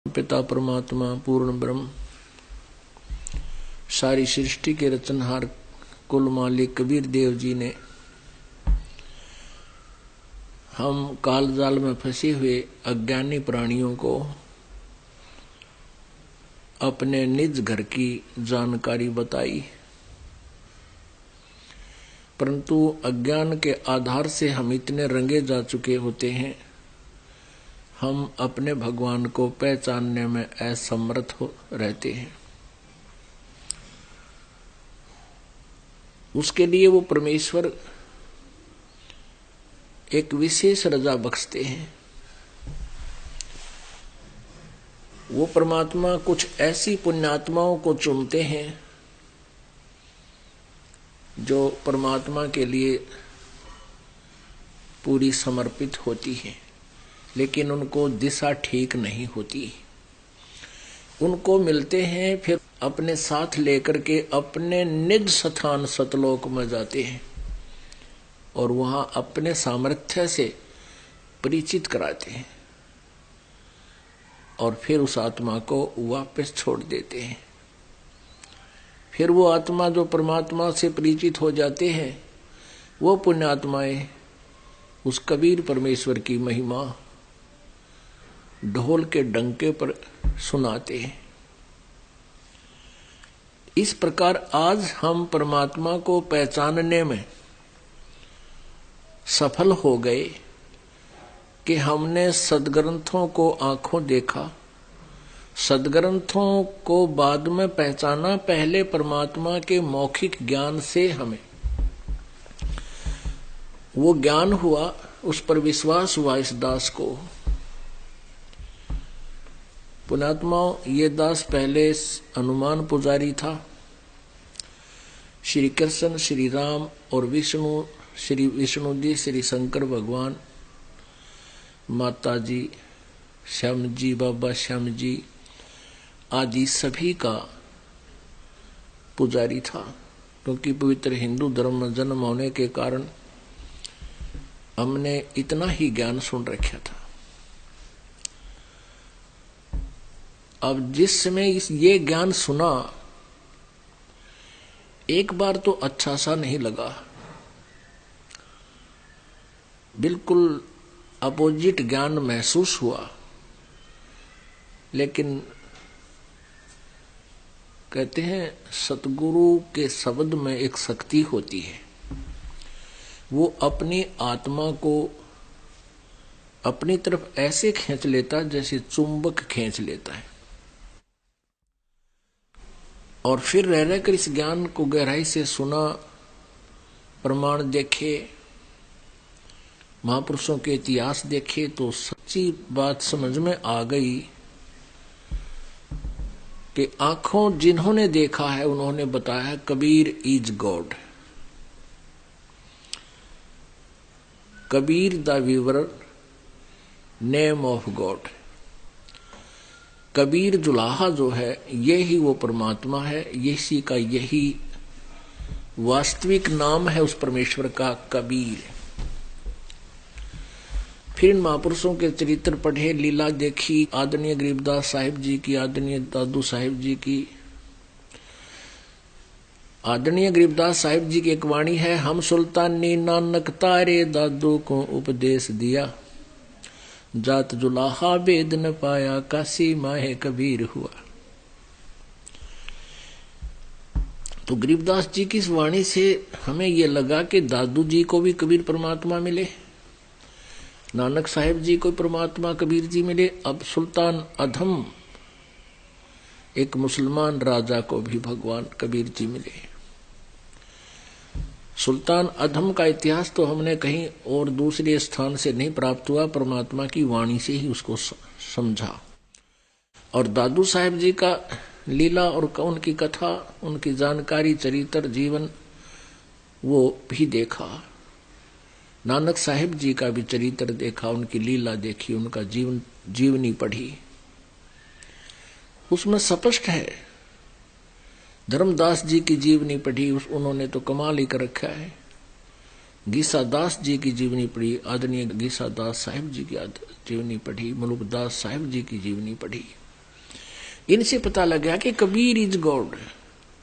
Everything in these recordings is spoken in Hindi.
पिता परमात्मा पूर्ण ब्रह्म सारी सृष्टि के रचनहार कुल मालिक कबीर देव जी ने हम काल जाल में फंसे हुए अज्ञानी प्राणियों को अपने निज घर की जानकारी बताई, परंतु अज्ञान के आधार से हम इतने रंगे जा चुके होते हैं, हम अपने भगवान को पहचानने में असमर्थ हो रहते हैं। उसके लिए वो परमेश्वर एक विशेष रजा बख्शते हैं। वो परमात्मा कुछ ऐसी पुण्यात्माओं को चुनते हैं जो परमात्मा के लिए पूरी समर्पित होती है, लेकिन उनको दिशा ठीक नहीं होती। उनको मिलते हैं, फिर अपने साथ लेकर के अपने निज स्थान सतलोक में जाते हैं और वहां अपने सामर्थ्य से परिचित कराते हैं और फिर उस आत्मा को वापस छोड़ देते हैं। फिर वो आत्मा जो परमात्मा से परिचित हो जाते हैं, वो पुण्यात्माएं उस कबीर परमेश्वर की महिमा ढोल के डंके पर सुनाते हैं। इस प्रकार आज हम परमात्मा को पहचानने में सफल हो गए कि हमने सदग्रंथों को आंखों देखा, सदग्रंथों को बाद में पहचाना। पहले परमात्मा के मौखिक ज्ञान से हमें वो ज्ञान हुआ, उस पर विश्वास हुआ। इस दास को पुण्यात्माओं, ये दास पहले हनुमान पुजारी था। श्री कृष्ण, श्री राम और विष्णु, श्री विष्णु जी, श्री शंकर भगवान, माता जी, श्याम जी, बाबा श्याम जी आदि सभी का पुजारी था। क्योंकि पवित्र हिंदू धर्म में जन्म होने के कारण हमने इतना ही ज्ञान सुन रखा था। अब जिस समय ये ज्ञान सुना, एक बार तो अच्छा सा नहीं लगा, बिल्कुल अपोजिट ज्ञान महसूस हुआ। लेकिन कहते हैं सतगुरु के शब्द में एक शक्ति होती है, वो अपनी आत्मा को अपनी तरफ ऐसे खींच लेता जैसे चुंबक खींच लेता है। और फिर रह रहकर इस ज्ञान को गहराई से सुना, प्रमाण देखे, महापुरुषों के इतिहास देखे, तो सच्ची बात समझ में आ गई कि आंखों जिन्होंने देखा है उन्होंने बताया Kabir is god. Kabir the weaver, name of god. Kabir जुलाहा जो है, यही वो परमात्मा है, यही का यही वास्तविक नाम है उस परमेश्वर का, कबीर। फिर इन महापुरुषों के चरित्र पढ़े, लीला देखी, आदरणीय गरीबदास साहिब जी की, आदरणीय दादू साहिब जी की। आदरणीय गरीबदास साहिब जी की एक वाणी है, हम सुल्तानी नानक तारे दादू को उपदेश दिया, जात जुलाहा वेद न पाया, काशी माहे कबीर हुआ। तो गरीबदास जी की इस वाणी से हमें यह लगा कि दादू जी को भी कबीर परमात्मा मिले, नानक साहिब जी को परमात्मा कबीर जी मिले। अब सुल्तान अधम एक मुसलमान राजा को भी भगवान कबीर जी मिले। सुल्तान अधम का इतिहास तो हमने कहीं और दूसरे स्थान से नहीं प्राप्त हुआ, परमात्मा की वाणी से ही उसको समझा। और दादू साहिब जी का लीला और उनकी कथा, उनकी जानकारी, चरित्र, जीवन वो भी देखा। नानक साहिब जी का भी चरित्र देखा, उनकी लीला देखी, उनका जीवनी पढ़ी। उसमें स्पष्ट है। धर्मदास जी की जीवनी पढ़ी, उन्होंने तो कमाल ही कर रखा है। गीसा दास जी की जीवनी पढ़ी, आदरणीय गीसा दास साहिब जी की जीवनी पढ़ी, मुलुकदास साहिब जी की जीवनी पढ़ी। इनसे पता लग गया कि कबीर इज गॉड।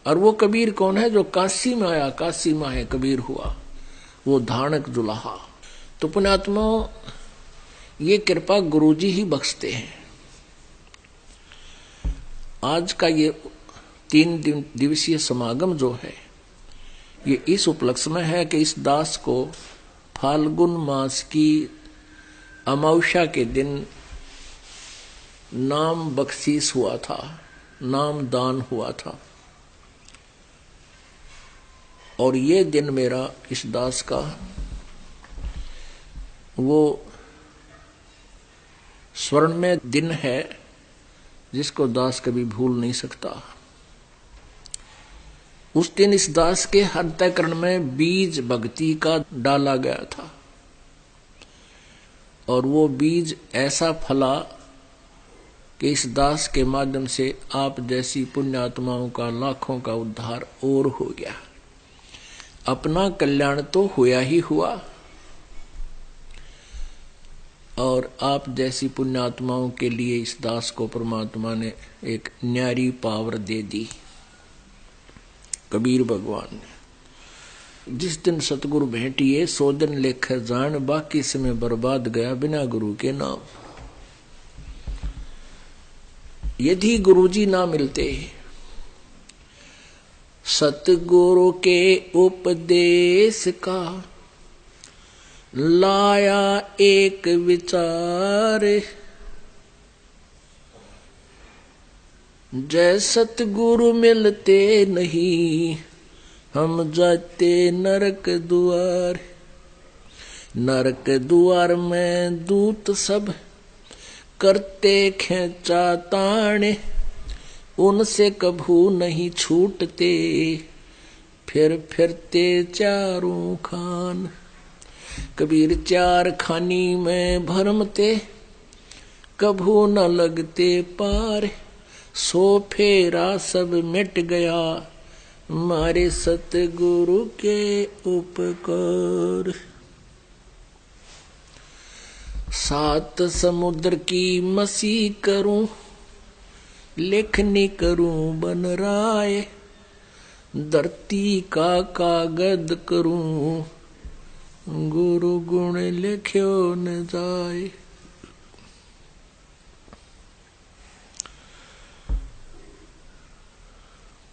और वो कबीर कौन है? जो काशी में आया, काशी में है कबीर हुआ, वो धानक दुल्हा। तो पुण्यात्मा, ये कृपा गुरुजी ही बख्शते हैं। आज का ये 3 दिवसीय समागम जो है, ये इस उपलक्ष्य में है कि इस दास को फाल्गुन मास की अमावस्या के दिन नाम बख्शीश हुआ था, नाम दान हुआ था। और ये दिन मेरा इस दास का वो स्वर्णमय दिन है जिसको दास कभी भूल नहीं सकता। उस दिन इस दास के अंतःकरण में बीज भक्ति का डाला गया था और वो बीज ऐसा फला कि इस दास के माध्यम से आप जैसी पुण्यात्माओं का लाखों का उद्धार और हो गया। अपना कल्याण तो हुआ ही हुआ और आप जैसी पुण्यात्माओं के लिए इस दास को परमात्मा ने एक न्यारी पावर दे दी। कबीर भगवान ने जिस दिन सतगुरु भेंटिए, सो दिन लेख जान, बाकी समय बर्बाद गया बिना गुरु के नाम। यदि गुरुजी ना मिलते, सतगुरु के उपदेश का लाया एक विचार, जय सतगुरु मिलते नहीं हम जाते नरक द्वार। नरक द्वार में दूत सब करते खेचा ताने, उनसे कभू नहीं छूटते फिर फिरते चारों खान। कबीर चार खानी में भरमते, कभू न लगते पार। सो फेरा सब मिट गया मारे सतगुरु के उपकार। 7 समुद्र की मसी करूं, लेखनी करूं बन राय। धरती का कागज करूं, गुरु गुण लिख्यो न जाए।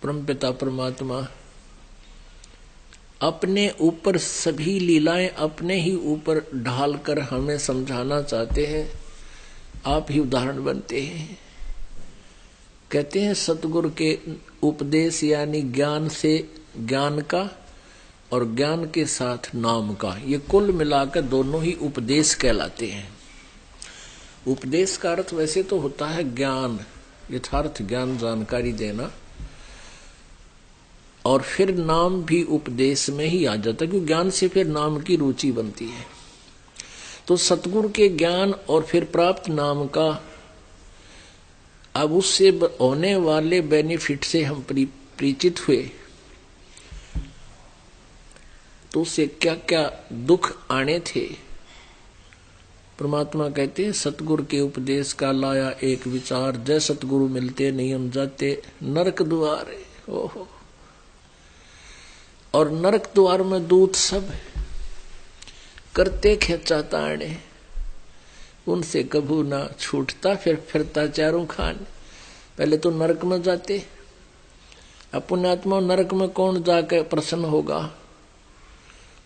परमपिता परमात्मा अपने ऊपर सभी लीलाएं अपने ही ऊपर ढालकर हमें समझाना चाहते हैं। आप ही उदाहरण बनते हैं। कहते हैं सतगुरु के उपदेश यानी ज्ञान से ज्ञान का और ज्ञान के साथ नाम का, ये कुल मिलाकर दोनों ही उपदेश कहलाते हैं। उपदेश का अर्थ वैसे तो होता है ज्ञान, यथार्थ ज्ञान, जानकारी देना, और फिर नाम भी उपदेश में ही आ जाता है, क्योंकि ज्ञान से फिर नाम की रुचि बनती है। तो सतगुरु के ज्ञान और फिर प्राप्त नाम का, अब उससे होने वाले बेनिफिट से हम परिचित हुए तो उससे क्या क्या दुख आने थे। परमात्मा कहते हैं सतगुरु के उपदेश का लाया एक विचार, जय सतगुरु मिलते नहीं हम जाते नरक द्वार। ओहो, और नरक द्वार में दूत सब करते खेचा ताने, उनसे कभू ना छूटता फिर फिरता चारों खान। पहले तो नरक में जाते, अब पुण्यात्मा नरक में कौन जाकर प्रसन्न होगा?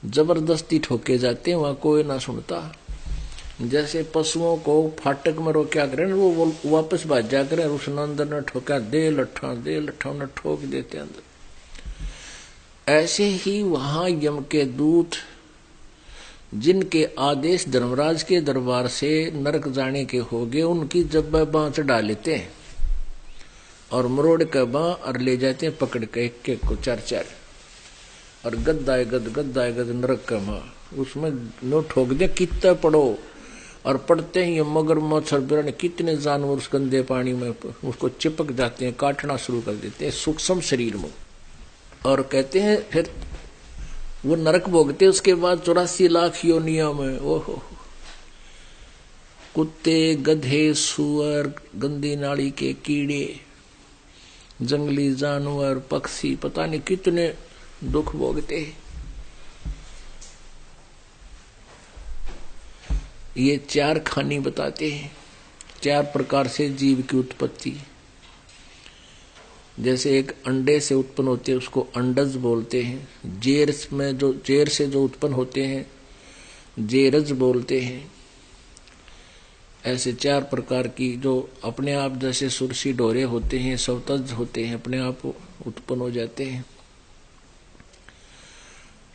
जबरदस्ती ठोके जाते हैं, वहां कोई ना सुनता। जैसे पशुओं को फाटक में रोक्या करें, वो वापस भाग जा करें, उसने अंदर न ठोका, दे लट्ठा न ठोक देते अंदर। ऐसे ही वहां यम के दूत जिनके आदेश धर्मराज के दरबार से नरक जाने के हो गए, उनकी जब बाँ चढ़ा लेते हैं और मरोड़ के बाँ और ले जाते हैं पकड़ के एक को 4-4, और गद्दाए गद नरक का माँ उसमें नो ठोक दे, कितना पड़ो। और पड़ते ही मगर मच्छर बिरण कितने जानवर उस गंदे पानी में उसको चिपक जाते हैं, काटना शुरू कर देते हैं सूक्ष्म शरीर में। और कहते हैं फिर वो नरक भोगते, उसके बाद 84 लाख योनिया में ओहो कुत्ते, गधे, सुअर, गंदी नाली के कीड़े, जंगली जानवर पक्षी पता नहीं कितने दुख भोगते हैं। ये 4 खानी बताते हैं, 4 प्रकार से जीव की उत्पत्ति। जैसे एक अंडे से उत्पन्न होते हैं उसको अंडज बोलते हैं, जेर से जो उत्पन्न होते हैं जेरज बोलते हैं। ऐसे 4 प्रकार की जो अपने आप जैसे सुरसी डोरे होते हैं, सवतज होते हैं, अपने आप उत्पन्न हो जाते हैं।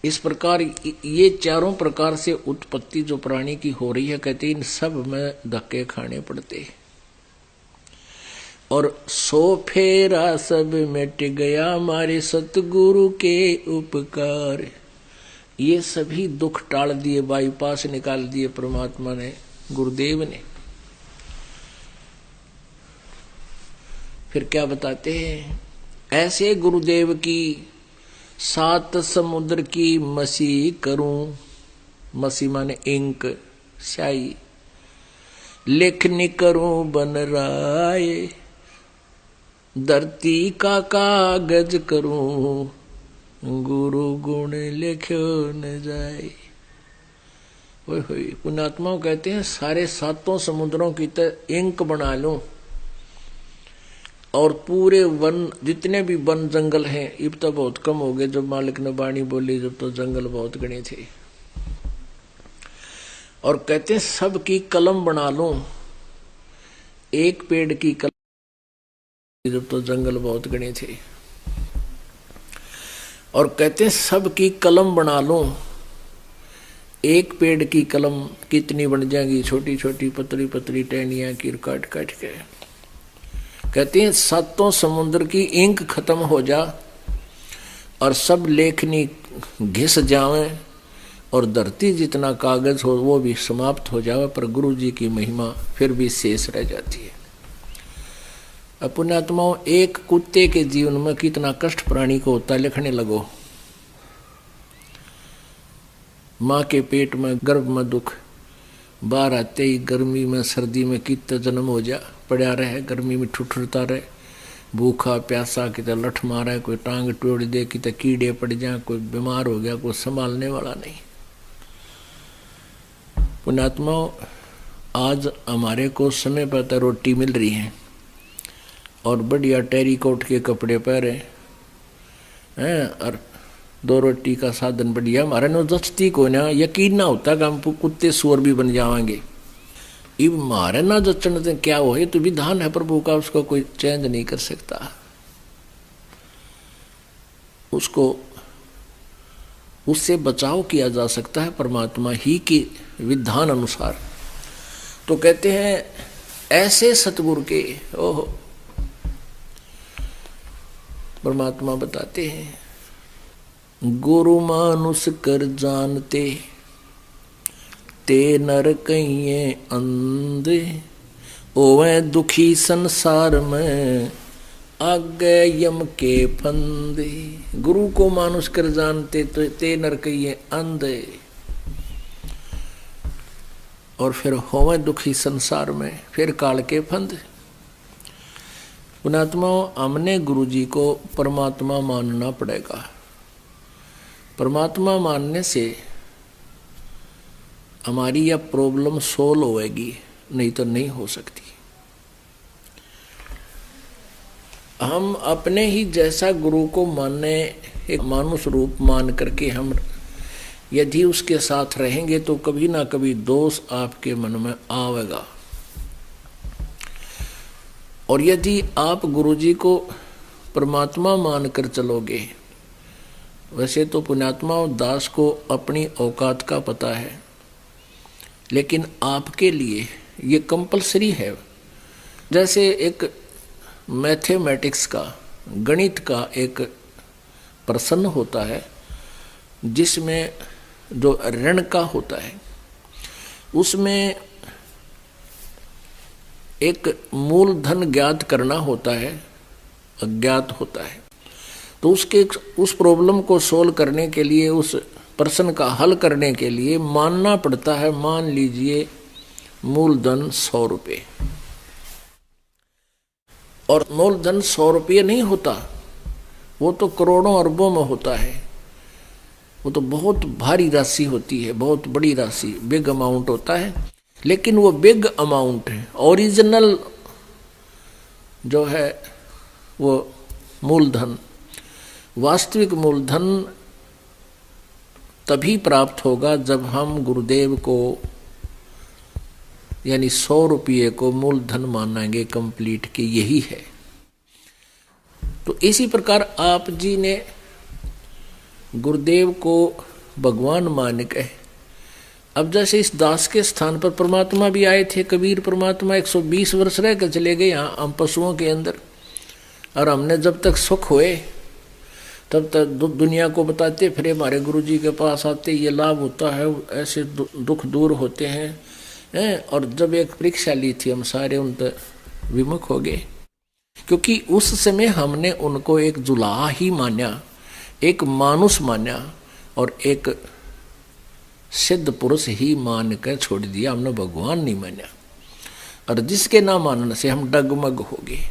इस प्रकार ये 4 प्रकार से उत्पत्ति जो प्राणी की हो रही है, कहते इन सब में धक्के खाने पड़ते हैं। और 100 फेरा सब मिट गया हमारे सतगुरु के उपकार। ये सभी दुख टाल दिए, बाईपास निकाल दिए परमात्मा ने, गुरुदेव ने। फिर क्या बताते हैं, ऐसे गुरुदेव की 7 समुद्र की मसी करूं, मसी माने इंक स्याही, लेखनी करूं बन राय, धरती का कागज करूं, गुरु गुण लिखो न जाए। ओए होए, पुण्यात्माओं कहते हैं सारे 7 समुद्रों की तरह इंक बना लूं और पूरे वन, जितने भी वन जंगल हैं, अब तो बहुत कम हो गए। जब मालिक ने बाणी बोली जब तो जंगल बहुत घने थे। और कहते हैं सब की कलम बना लूं, एक पेड़ की कलम, जब तो जंगल बहुत घने थे। और कहते हैं सब की कलम बना लूं, एक पेड़ की कलम कितनी बन जाएगी, छोटी छोटी पतली पतली टहनियां की काट काट के। कहते हैं 7 समुद्र की इंक खत्म हो जा और सब लेखनी घिस जावे और धरती जितना कागज हो वो भी समाप्त हो जावे, पर गुरु जी की महिमा फिर भी शेष रह जाती है। पुण्यात्माओं, एक कुत्ते के जीवन में कितना कष्ट प्राणी को होता है, लिखने लगो। माँ के पेट में गर्भ में दुख, बाहर आते ही गर्मी में सर्दी में कितना जन्म हो जा, पड़ा रहे गर्मी में ठुठुरता रहे, भूखा प्यासा, कितना लठ मारा, कोई टांग तोड़ दे, कितना कीड़े पड़ जाए, कोई बीमार हो गया, कोई संभालने वाला नहीं। पुण्यात्माओं, आज हमारे को समय पर तो रोटी मिल रही है और बढ़िया टेरीकोट के कपड़े पहरे हैं और 2 रोटी का साधन बढ़िया। हमारे नो जचती को ना यकीन ना होता कि हम कुत्ते सुअर भी बन जाएंगे। इब मारे ना जचन से क्या हो, ये तो विधान है प्रभु का, उसको कोई चेंज नहीं कर सकता। उसको उससे बचाव किया जा सकता है परमात्मा ही के विधान अनुसार। तो कहते हैं ऐसे सतगुरु के, ओहो, परमात्मा बताते हैं, गुरु मानुष कर जानते ते नर कहिए अंधे, ओवे दुखी संसार में आगे यम के फंदे। गुरु को मानुष कर जानते तो ते नर कहिए अंधे, और फिर होवे दुखी संसार में, फिर काल के फंद। पुण्यात्माओं, हमने गुरु जी को परमात्मा मानना पड़ेगा। परमात्मा मानने से हमारी यह प्रॉब्लम सोल्व होएगी, नहीं तो नहीं हो सकती। हम अपने ही जैसा गुरु को मानने, एक मानुष रूप मान करके हम यदि उसके साथ रहेंगे तो कभी ना कभी दोष आपके मन में आवेगा। और यदि आप गुरुजी को परमात्मा मानकर चलोगे, वैसे तो पुण्यात्मा दास को अपनी औकात का पता है, लेकिन आपके लिए ये कंपलसरी है। जैसे एक मैथमेटिक्स का, गणित का एक प्रश्न होता है जिसमें जो ऋण का होता है, उसमें एक मूलधन ज्ञात करना होता है, अज्ञात होता है। तो उस प्रॉब्लम को सोल्व करने के लिए, उस प्रश्न का हल करने के लिए मानना पड़ता है, मान लीजिए मूलधन 100 रुपये। और मूलधन 100 रुपये नहीं होता, वो तो करोड़ों अरबों में होता है। वो तो बहुत भारी राशि होती है, बहुत बड़ी राशि, बिग अमाउंट होता है। लेकिन वो बिग अमाउंट है, ओरिजिनल जो है वो मूलधन, वास्तविक मूलधन तभी प्राप्त होगा जब हम गुरुदेव को यानी 100 रुपये को मूलधन मानेंगे कंप्लीट कि यही है। तो इसी प्रकार आप जी ने गुरुदेव को भगवान मान के, अब जैसे इस दास के स्थान पर परमात्मा भी आए थे, कबीर परमात्मा 120 वर्ष रह कर चले गए यहाँ हम पशुओं के अंदर, और हमने जब तक सुख हुए तब तक दुनिया को बताते फिर हमारे गुरु जी के पास आते, ये लाभ होता है, ऐसे दुख दूर होते हैं। और जब एक परीक्षा ली थी हम सारे उन तक विमुख हो गए, क्योंकि उस समय हमने उनको एक जुलाहा ही माना, एक मानुष माना और एक सिद्ध पुरुष ही मान कर छोड़ दिया, हमने भगवान नहीं माना। और जिसके ना मानने से हम डगमग हो गए,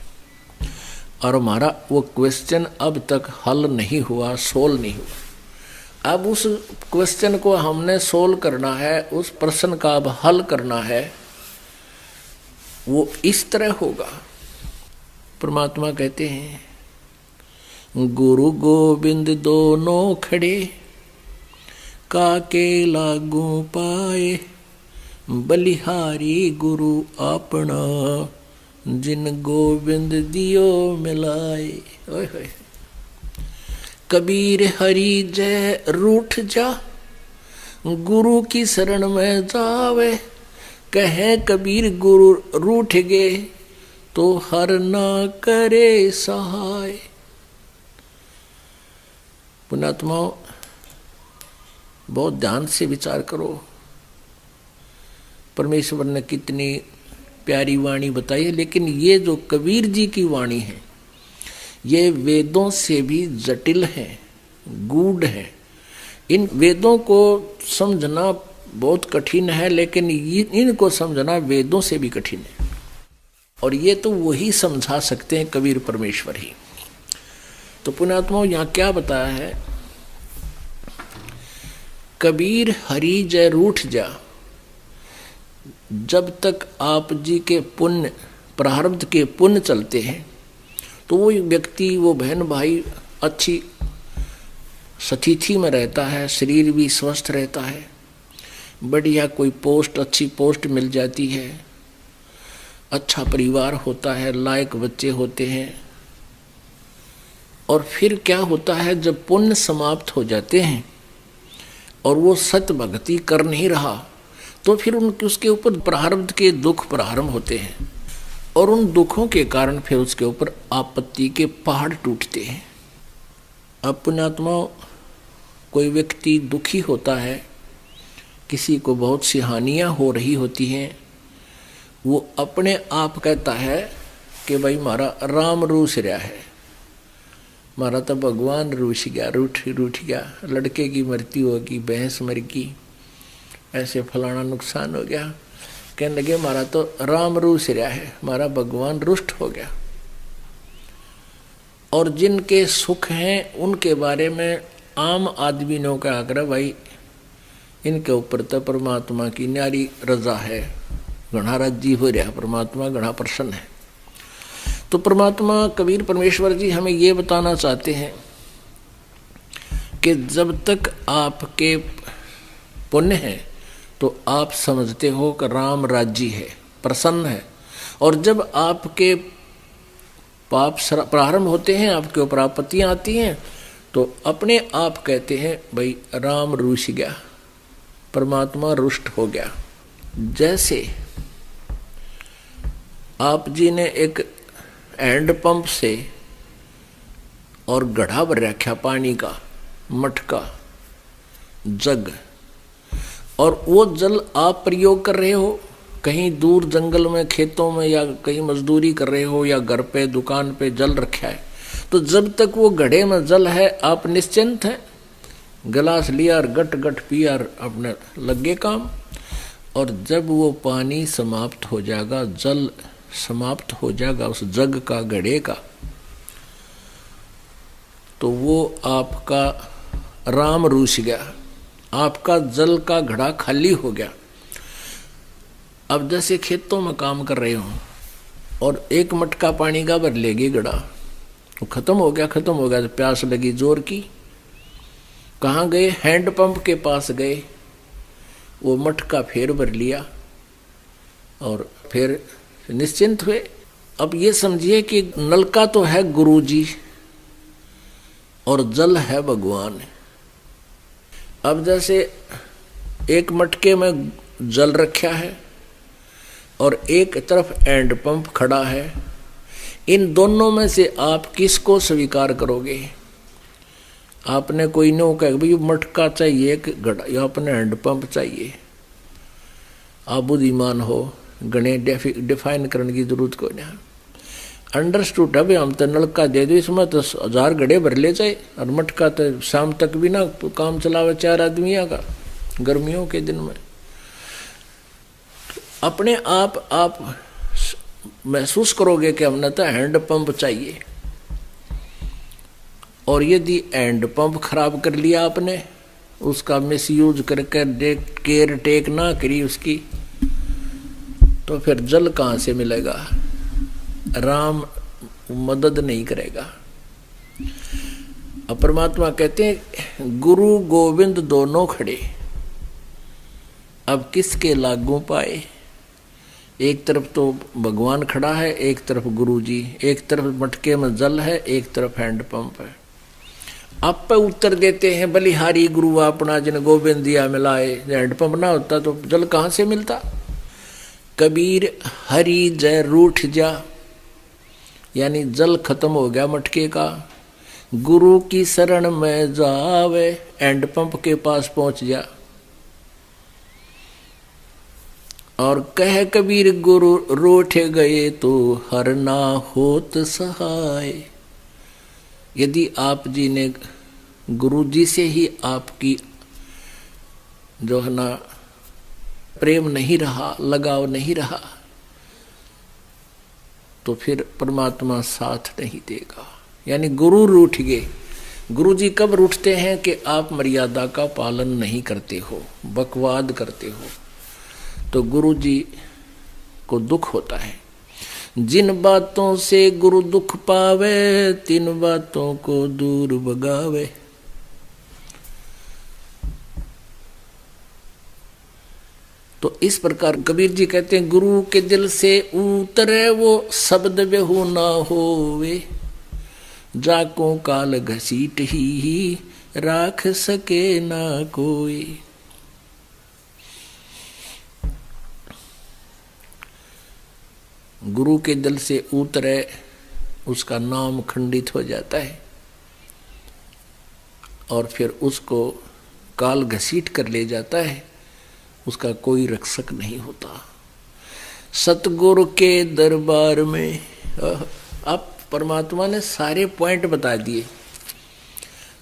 और हमारा वो क्वेश्चन अब तक हल नहीं हुआ, सोल्व नहीं हुआ। अब उस क्वेश्चन को हमने सोल्व करना है, उस प्रश्न का अब हल करना है। वो इस तरह होगा, परमात्मा कहते हैं गुरु गोविंद दोनों खड़े, काके लागू पाए, बलिहारी गुरु अपना, जिन गोविंद दियो मिलाए। ओए होए। कबीर हरि जय रूठ जा, गुरु की शरण में जावे, कहे कबीर गुरु रूठ गए, तो हर ना करे सहाय। पुण्यात्माओं, बहुत ध्यान से विचार करो, परमेश्वर ने कितनी प्यारी वाणी बताई है। लेकिन ये जो कबीर जी की वाणी है, ये वेदों से भी जटिल है, गूढ़ है। इन वेदों को समझना बहुत कठिन है, लेकिन इनको समझना वेदों से भी कठिन है। और ये तो वही समझा सकते हैं, कबीर परमेश्वर ही। तो पुण्यात्माओं, यहाँ क्या बताया है, कबीर हरि जय रूठ जा। जब तक आप जी के पुण्य, प्रारब्ध के पुण्य चलते हैं, तो वो व्यक्ति, वो बहन भाई अच्छी स्थिति में रहता है, शरीर भी स्वस्थ रहता है, बढ़िया कोई पोस्ट, अच्छी पोस्ट मिल जाती है, अच्छा परिवार होता है, लायक बच्चे होते हैं। और फिर क्या होता है, जब पुण्य समाप्त हो जाते हैं और वो सत भक्ति कर नहीं रहा, तो फिर उसके ऊपर प्रारब्ध के दुख प्रारंभ होते हैं, और उन दुखों के कारण फिर उसके ऊपर आपत्ति के पहाड़ टूटते हैं। अब पुण्यात्माओं, कोई व्यक्ति दुखी होता है, किसी को बहुत सी हानियां हो रही होती हैं, वो अपने आप कहता है कि भाई मारा राम रूस रहा है, मारा तो भगवान रूस गया, रूठ गया, लड़के की मृत्यु होगी, भैंस मर गई, ऐसे फलाना नुकसान हो गया। कहने लगे मारा तो राम रूस रहा है, मारा भगवान रुष्ट हो गया। और जिनके सुख हैं उनके बारे में आम आदमी ने कहा कर भाई इनके ऊपर तो परमात्मा की न्यारी रजा है, घना राजी हो रहा, परमात्मा घना प्रसन्न है। तो परमात्मा कबीर परमेश्वर जी हमें ये बताना चाहते हैं कि जब तक आपके पुण्य है तो आप समझते हो कि राम राजी है, प्रसन्न है। और जब आपके पाप प्रारंभ होते हैं, आपके ऊपर आपत्तियां आती हैं, तो अपने आप कहते हैं भाई राम रूठ गया, परमात्मा रुष्ट हो गया। जैसे आप जी ने एक हैंड पंप से और गढ़ा भर रखा पानी का, मटका, जग, और वो जल आप प्रयोग कर रहे हो, कहीं दूर जंगल में, खेतों में, या कहीं मजदूरी कर रहे हो, या घर पे दुकान पे जल रखा है, तो जब तक वो घड़े में जल है आप निश्चिंत हैं, गिलास लिया और गट गट पिया और अपने लगे काम। और जब वो पानी समाप्त हो जाएगा, जल समाप्त हो जाएगा उस जग का, घड़े का, तो वो आपका राम रूस गया, आपका जल का घड़ा खाली हो गया। अब जैसे खेतों में काम कर रहे हो और एक मटका पानी का भर लेगी घड़ा, तो खत्म हो गया, खत्म हो गया, तो प्यास लगी जोर की, कहाँ गए, हैंडपंप के पास गए, वो मटका फेर भर लिया और फिर निश्चिंत हुए। अब ये समझिए कि नलका तो है गुरुजी और जल है भगवान। अब जैसे एक मटके में जल रखा है और एक तरफ हैंड पंप खड़ा है, इन दोनों में से आप किसको स्वीकार करोगे? आपने कोई नो कह भाई मटका चाहिए एक घड़ा या अपने हैंड पंप चाहिए, आप बुद्धिमान हो, गणे डिफाइन करने की जरूरत कोई नहीं। अंडरस्टूड है भाई, हम तो नलका दे दो, इसमें तो 1000 घड़े भर ले जाए और मटका तो शाम तक भी ना काम चलावे 4 आदमियों का गर्मियों के दिन में। अपने आप महसूस करोगे कि हमने तो हैंड पंप चाहिए, और यदि हैंड पंप खराब कर लिया आपने, उसका मिसयूज करके केयर टेक ना करी उसकी, तो फिर जल कहाँ से मिलेगा? राम मदद नहीं करेगा। अब परमात्मा कहते हैं गुरु गोविंद दोनों खड़े, अब किसके लागू पाए? एक तरफ तो भगवान खड़ा है, एक तरफ गुरु जी, एक तरफ मटके में जल है, एक तरफ हैंड पंप है। आप पे उत्तर देते हैं बलिहारी गुरु अपना जिन गोविंद दिया मिलाए, हैंड पंप ना होता तो जल कहाँ से मिलता? कबीर हरि जय रूठ जा, यानी जल खत्म हो गया मटके का, गुरु की शरण में जावे, हैंड पंप के पास पहुंच जा। और कह कबीर गुरु रूठ गए तो हर ना होत सहाय। यदि आप जी ने गुरु जी से ही आपकी जो है ना प्रेम नहीं रहा, लगाव नहीं रहा, तो फिर परमात्मा साथ नहीं देगा। यानी गुरु रूठ गए। गुरु जी कब रूठते हैं? कि आप मर्यादा का पालन नहीं करते हो, बकवाद करते हो, तो गुरु जी को दुख होता है। जिन बातों से गुरु दुख पावे, तिन बातों को दूर भगावे। तो इस प्रकार कबीर जी कहते हैं गुरु के दिल से उतरे वो शब्द बेहू ना होवे, जाको काल घसीट ही राख सके ना कोई। गुरु के दिल से उतरे उसका नाम खंडित हो जाता है और फिर उसको काल घसीट कर ले जाता है, उसका कोई रक्षक नहीं होता। सतगुरु के दरबार में अब परमात्मा ने सारे पॉइंट बता दिए।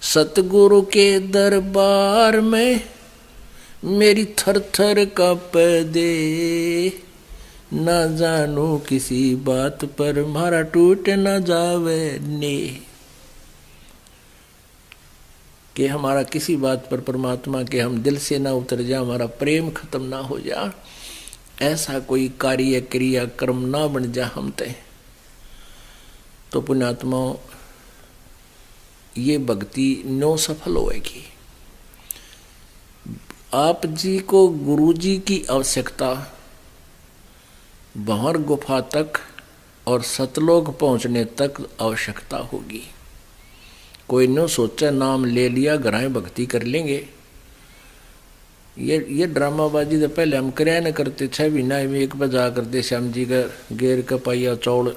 सतगुरु के दरबार में मेरी थर थर कांपे दे, ना जानू किसी बात पर मारा टूट न जावे ने। कि हमारा किसी बात पर परमात्मा के हम दिल से ना उतर जा, हमारा प्रेम खत्म ना हो जा, ऐसा कोई कार्य क्रिया कर्म ना बन जा हम तय। तो पुण्यात्माओं ये भक्ति नो सफल होएगी। आप जी को गुरु जी की आवश्यकता भंवर गुफा तक और सतलोक पहुंचने तक आवश्यकता होगी। कोई न सोचा नाम ले लिया घराएं भक्ति कर लेंगे। ये ड्रामाबाजी तो पहले हम कराया न करते, 6 महीना में एक बार जा करते, श्याम जी का गेर का पाइया चौड़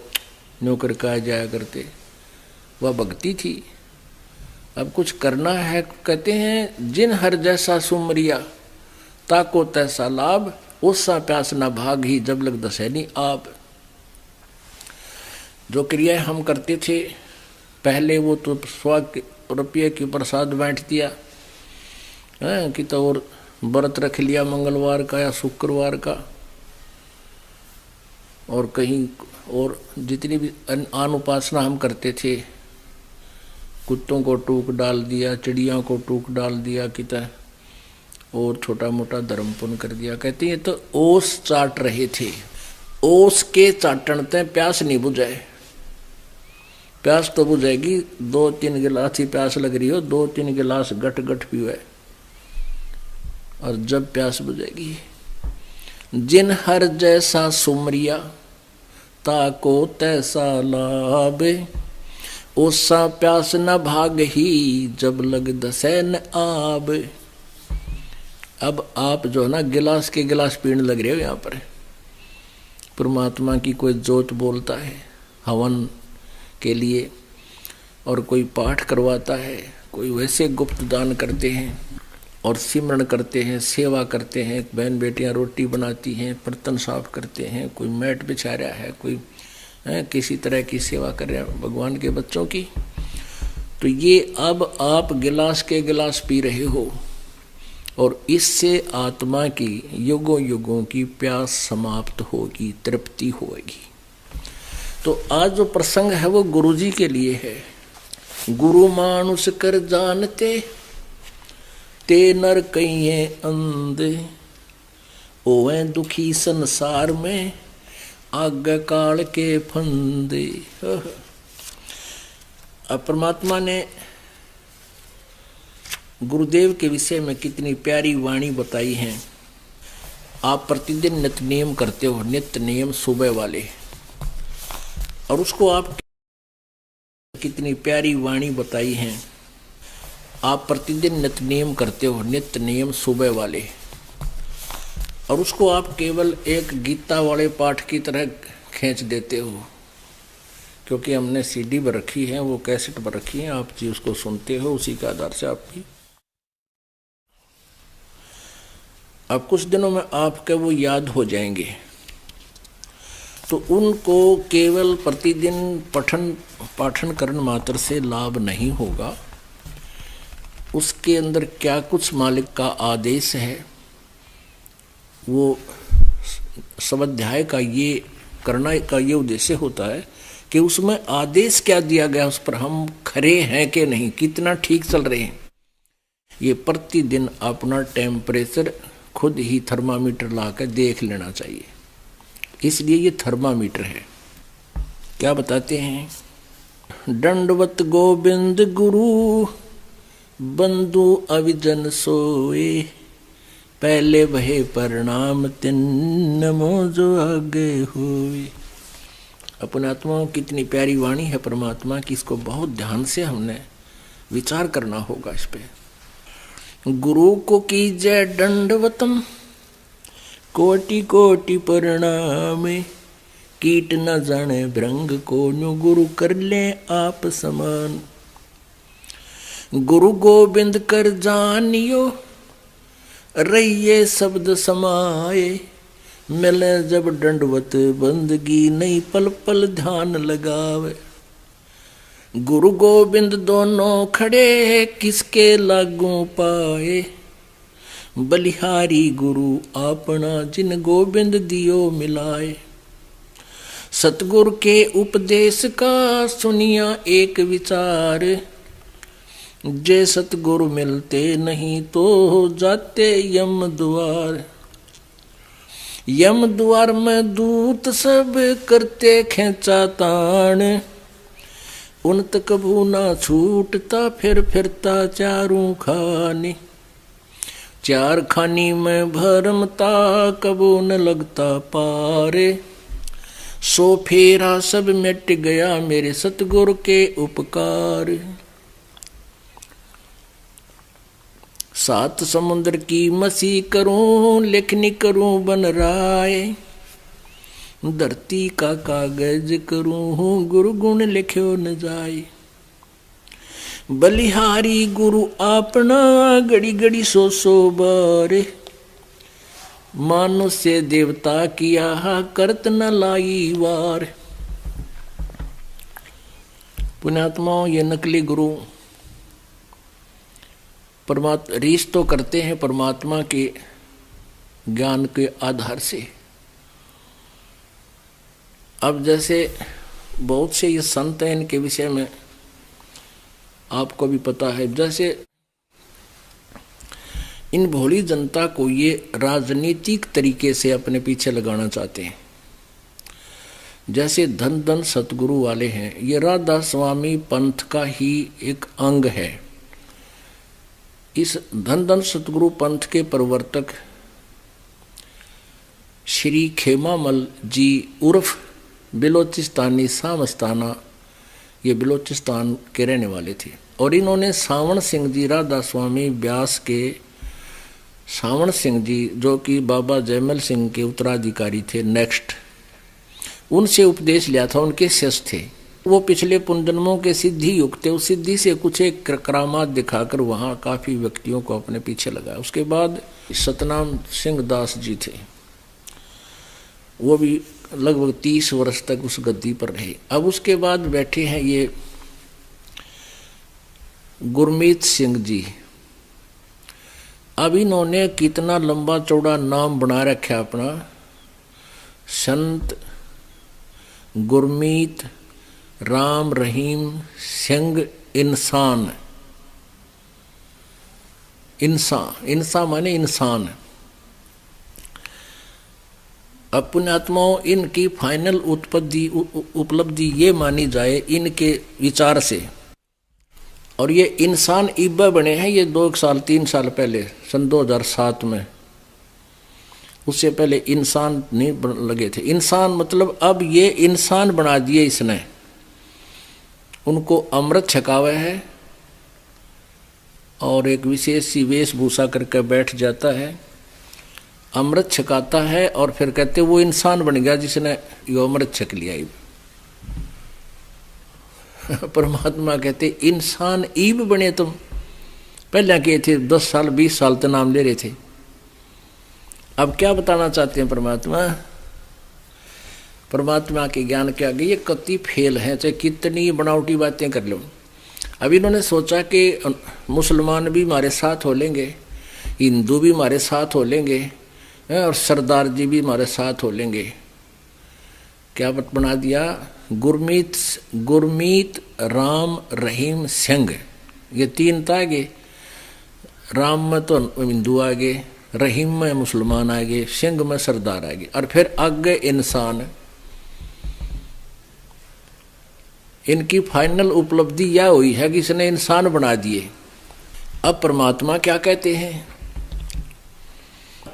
न्यू करके जाया करते, वह भक्ति थी। अब कुछ करना है, कहते हैं जिन हर जैसा सुमरिया ताको तैसा लाभ, उससा प्यास न भाग ही जब लग दसैनी आप। जो क्रियाएं हम करते थे पहले, वो तो 100 रुपये की प्रसाद बांट दिया कि तो और व्रत रख लिया मंगलवार का या शुक्रवार का, और कहीं और जितनी भी आन उपासना हम करते थे, कुत्तों को टूक डाल दिया, चिड़िया को टूक डाल दिया कितना, और छोटा मोटा धर्म पुण्य कर दिया। कहते हैं तो ओस चाट रहे थे, ओस के चाटनते प्यास नहीं बुझाए। प्यास तो बुझेगी, 2-3 गिलास ही प्यास लग रही हो, 2-3 गिलास गट गट पीवे, और जब प्यास बुझेगी। जिन हर जैसा सुमरिया ताको तैसा लाभे, ओसा प्यास न भाग ही जब लग दसैन आब। अब आप जो है ना गिलास के गिलास पीने लग रहे हो। यहाँ पर परमात्मा की कोई जोत बोलता है हवन के लिए, और कोई पाठ करवाता है, कोई वैसे गुप्त दान करते हैं और सिमरण करते हैं, सेवा करते हैं। बहन बेटियां रोटी बनाती हैं, बर्तन साफ करते हैं, कोई मैट बिछा रहा है, कोई किसी तरह की सेवा कर रहा है भगवान के बच्चों की। तो ये अब आप गिलास के गिलास पी रहे हो, और इससे आत्मा की युगों युगों की प्यास समाप्त होगी, तृप्ति होगी। तो आज जो प्रसंग है वो गुरुजी के लिए है। गुरु मानुष कर जानते, ते नर कहिए अंधे, ओए दुखी संसार में आगे काल के फंदे। अब परमात्मा ने गुरुदेव के विषय में कितनी प्यारी वाणी बताई है। आप प्रतिदिन नित्य नियम करते हो, नित्य नियम सुबह वाले, और उसको आप कितनी प्यारी वाणी बताई है। आप प्रतिदिन नित्य नियम करते हो, नित्य नियम सुबह वाले, और उसको आप केवल एक गीता वाले पाठ की तरह खींच देते हो, क्योंकि हमने सीडी पर रखी है, वो कैसेट पर रखी है, आप जी उसको सुनते हो, उसी के आधार से आपकी अब कुछ दिनों में आपके वो याद हो जाएंगे। तो उनको केवल प्रतिदिन पाठन करने मात्र से लाभ नहीं होगा। उसके अंदर क्या कुछ मालिक का आदेश है, वो स्वाध्याय का ये करना का ये उद्देश्य होता है कि उसमें आदेश क्या दिया गया, उस पर हम खरे हैं कि नहीं, कितना ठीक चल रहे हैं। ये प्रतिदिन अपना टेम्परेचर खुद ही थर्मामीटर लाकर देख लेना चाहिए। इसलिए ये थर्मामीटर है। क्या बताते हैं? दंडवत गोविंद गुरु बंधु अविजन सोए, पहले वहे प्रणाम तिन नमो जो आगे हुए। अपने आत्मा कितनी प्यारी वाणी है परमात्मा की, इसको बहुत ध्यान से हमने विचार करना होगा इस पे। गुरु को कीजय दंडवतम, कोटि कोटि प्रणाम, कीट न जाने भृंग को न्यू गुरु कर ले आप समान। गुरु गोविंद कर जानियो, रहिए शब्द समाए, मिले जब दंडवत बंदगी नहीं पल पल ध्यान लगावे। गुरु गोविंद दोनों खड़े किसके लागू पाए, बलिहारी गुरु अपना जिन गोविंद दियो मिलाए। सतगुरु के उपदेश का सुनिया एक विचार, जे सतगुरु मिलते नहीं तो जाते यम द्वार। यम द्वार में दूत सब करते खेचा तान, उन तक कबू ना छूटता फिर फिरता चारों खानी। चार खानी में भरमता कबू न लगता पारे, सो फेरा सब मिट गया मेरे सतगुरु के उपकार। सात समुद्र की मसी करूं लेखनी करूं बन राय, धरती का कागज करूं गुरु गुण लिख्यो न जाए। बलिहारी गुरु अपना घड़ी घड़ी सो बारे, मानो से देवता किया करत न लाई वार। पुण्यात्माओं, ये नकली गुरु परमात्मा रीस तो करते हैं परमात्मा के ज्ञान के आधार से, अब जैसे बहुत से ये संत हैं, इनके विषय में आपको भी पता है, जैसे इन भोली जनता को ये राजनीतिक तरीके से अपने पीछे लगाना चाहते हैं। जैसे धन धन सतगुरु वाले हैं, ये राधा स्वामी पंथ का ही एक अंग है। इस धन धन सतगुरु पंथ के प्रवर्तक श्री खेमामल जी उर्फ बिलोचिस्तानी सामस्ताना, ये बिलोचिस्तान के रहने वाले थे। और इन्होंने सावण सिंह जी, राधा स्वामी व्यास के सावण सिंह जी, जो कि बाबा जयमल सिंह के उत्तराधिकारी थे नेक्स्ट, उनसे उपदेश लिया था, उनके शिष्य थे। वो पिछले पुनर्जन्मों के सिद्धि युक्त थे। उस सिद्धि से कुछ एक करामात दिखाकर वहाँ काफ़ी व्यक्तियों को अपने पीछे लगाया। उसके बाद सतनाम सिंह दास जी थे, वो भी लगभग 30 वर्ष तक उस गद्दी पर रहे। अब उसके बाद बैठे हैं ये गुरमीत सिंह जी। अब इन्होंने कितना लंबा चौड़ा नाम बना रखा अपना, संत गुरमीत राम रहीम सिंह इंसान। इंसान माने इंसान। अब पुण्यात्माओं, इनकी फाइनल उपलब्धि ये मानी जाए इनके विचार से। और ये इंसान इब्बा बने हैं ये 2 साल 3 साल पहले, सन 2007 में। उससे पहले इंसान नहीं लगे थे। इंसान मतलब अब ये इंसान बना दिए इसने। उनको अमृत छकावा है और एक विशेष सी वेशभूषा करके बैठ जाता है, अमृत छकाता है और फिर कहते वो इंसान बन गया जिसने ये अमृत छक लिया। परमात्मा कहते इंसान ईब बने तुम। पहले किए थे 10 साल 20 साल तो नाम ले रहे थे। अब क्या बताना चाहते हैं परमात्मा? परमात्मा के ज्ञान के आगे ये कति फेल है, चाहे कितनी बनावटी बातें कर लो। अब इन्होंने सोचा कि मुसलमान भी हमारे साथ हो लेंगे, हिंदू भी हमारे साथ हो लेंगे और सरदार जी भी हमारे साथ हो लेंगे। क्या बना दिया? गुरमीत राम रहीम सिंह, ये 3 था आगे। राम में तो हिंदू आगे, रहीम में मुसलमान आगे, सिंह में सरदार आगे, और फिर आगे इंसान। इनकी फाइनल उपलब्धि यह हुई है कि इसने इंसान बना दिए। अब परमात्मा क्या कहते हैं?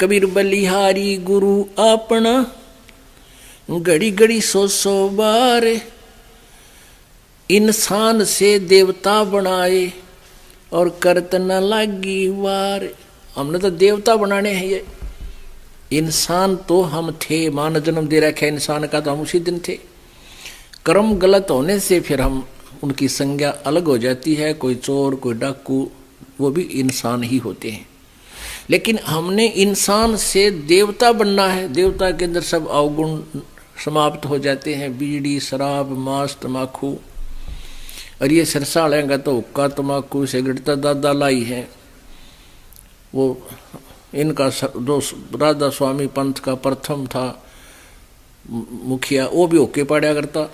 कबीर बलिहारी गुरु अपना, घड़ी घड़ी 100 बार इंसान से देवता बनाए और करत न लागी वार। हमने तो देवता बनाने हैं, ये इंसान तो हम थे। मानव जन्म दे रखा है इंसान का, तो हम उसी दिन थे। कर्म गलत होने से फिर हम उनकी संज्ञा अलग हो जाती है। कोई चोर, कोई डाकू, वो भी इंसान ही होते हैं। लेकिन हमने इंसान से देवता बनना है। देवता के अंदर सब अवगुण समाप्त हो जाते हैं। बीड़ी, शराब, मांस, तमाकू, और ये सरसा लेंगे तो हुक्का, तमाकू, सिगरेट तो दादा लाई है। वो इनका जो राधा स्वामी पंथ का प्रथम था मुखिया, वो भी होके पड़ा करता।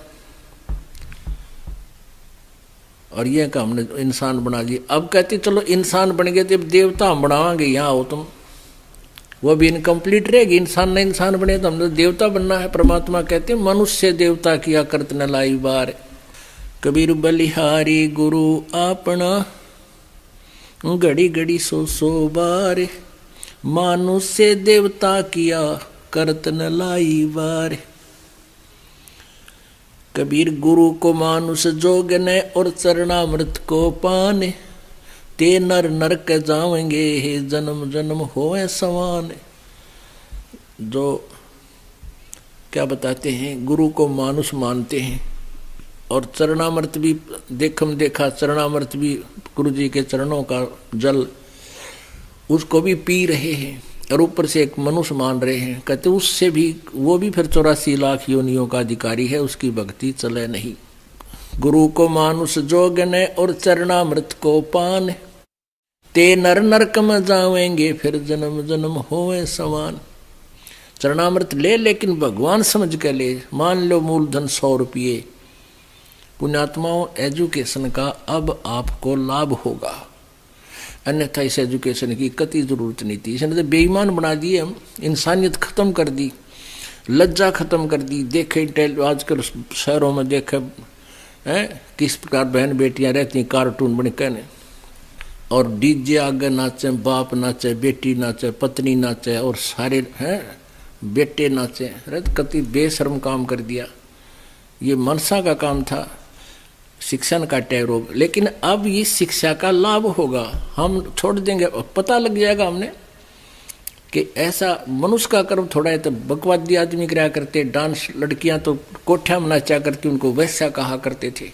और ये का हमने इंसान बना दिया। अब कहते चलो इंसान बन गए तो अब देवता हम बनावांगे, यहाँ हो तुम। वो भी इनकम्प्लीट रहेगी। इंसान ने इंसान बने तो हमने देवता बनना है। परमात्मा कहते मनुष्य देवता किया करत न लाई बार। कबीर बलिहारी गुरु अपना, घड़ी घड़ी 100 बार मानुष्य देवता किया करत न लाई बार। कबीर गुरु को मानुष जोग ने और चरणामृत को पाने, ते नर नरक जावेंगे हे जन्म जन्म होए समान। जो क्या बताते हैं, गुरु को मानुष मानते हैं और चरणामृत भी देखा, चरणामृत भी गुरु जी के चरणों का जल, उसको भी पी रहे हैं और ऊपर से एक मनुष्य मान रहे हैं। कहते उससे भी, वो भी फिर 84 लाख योनियों का अधिकारी है, उसकी भक्ति चले नहीं। गुरु को मानुष जोग ने और चरणामृत को पान, ते नर नरक में जावेंगे फिर जन्म जन्म होए समान। चरणामृत ले, लेकिन भगवान समझ के ले। मान लो मूलधन 100 रुपये। पुण्यात्माओं, एजुकेशन का अब आपको लाभ होगा, अन्यथा इस एजुकेशन की कति जरूरत नहीं थी। इसने तो बेईमान बना दिए हम, इंसानियत खत्म कर दी, लज्जा खत्म कर दी। देखे आजकल शहरों में देखे हैं किस प्रकार बहन बेटियां रहती, कार्टून बने कहने, और डीजे आगे नाचे, बाप नाचे, बेटी नाचे, पत्नी नाचे, और सारे हैं बेटे नाचे। अरे कति बेशर्म काम कर दिया। ये मनसा का काम था, शिक्षा न काटे रोग। लेकिन अब ये शिक्षा का लाभ होगा, हम छोड़ देंगे, पता लग जाएगा हमने कि ऐसा मनुष्य का कर्म थोड़ा है। तो बकवादी आदमी कराया करते डांस, लड़कियां तो कोठिया में नाचा करती, उनको वैसा कहा करते थे।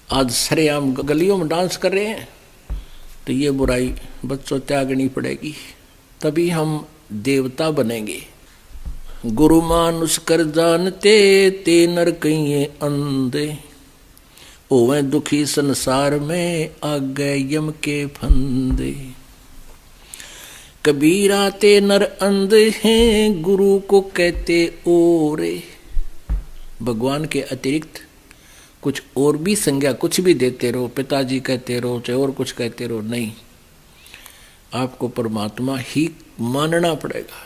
आज सरेआम गलियों में डांस कर रहे हैं, तो ये बुराई बच्चों त्यागनी पड़ेगी, तभी हम देवता बनेंगे। गुरु मानुष कर जानते, ते नर कहिए अंधे, ओवे दुखी संसार में आगे यम के फंदे। कबीरा ते नर अंधे हैं, गुरु को कहते ओरे। भगवान के अतिरिक्त कुछ और भी संज्ञा कुछ भी देते रहो, पिताजी कहते रहो, चाहे और कुछ कहते रहो, नहीं, आपको परमात्मा ही मानना पड़ेगा।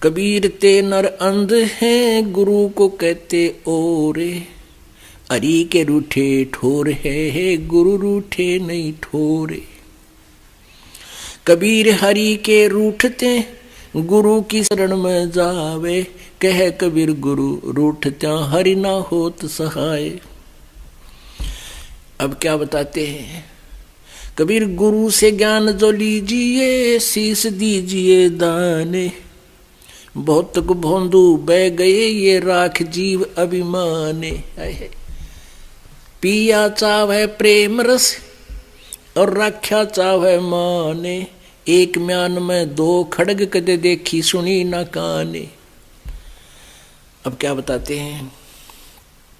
कबीर ते नर अंध हैं, गुरु को कहते ओरे। हरि के रूठे ठोर है, गुरु रूठे नहीं ठोरे। कबीर हरि के रूठते, गुरु की शरण में जावे। कह कबीर गुरु रूठत्या, हरि ना होत सहाय। अब क्या बताते हैं कबीर, गुरु से ज्ञान जो लीजिए, शीश दीजिए दाने। बहुत भोंदू बह गए, ये राख जीव अभिमाने। पिया चावे प्रेम रस, और राख्या चावे माने। एक म्यान में 2 खड़ग, कदे देखी सुनी ना काने। अब क्या बताते हैं,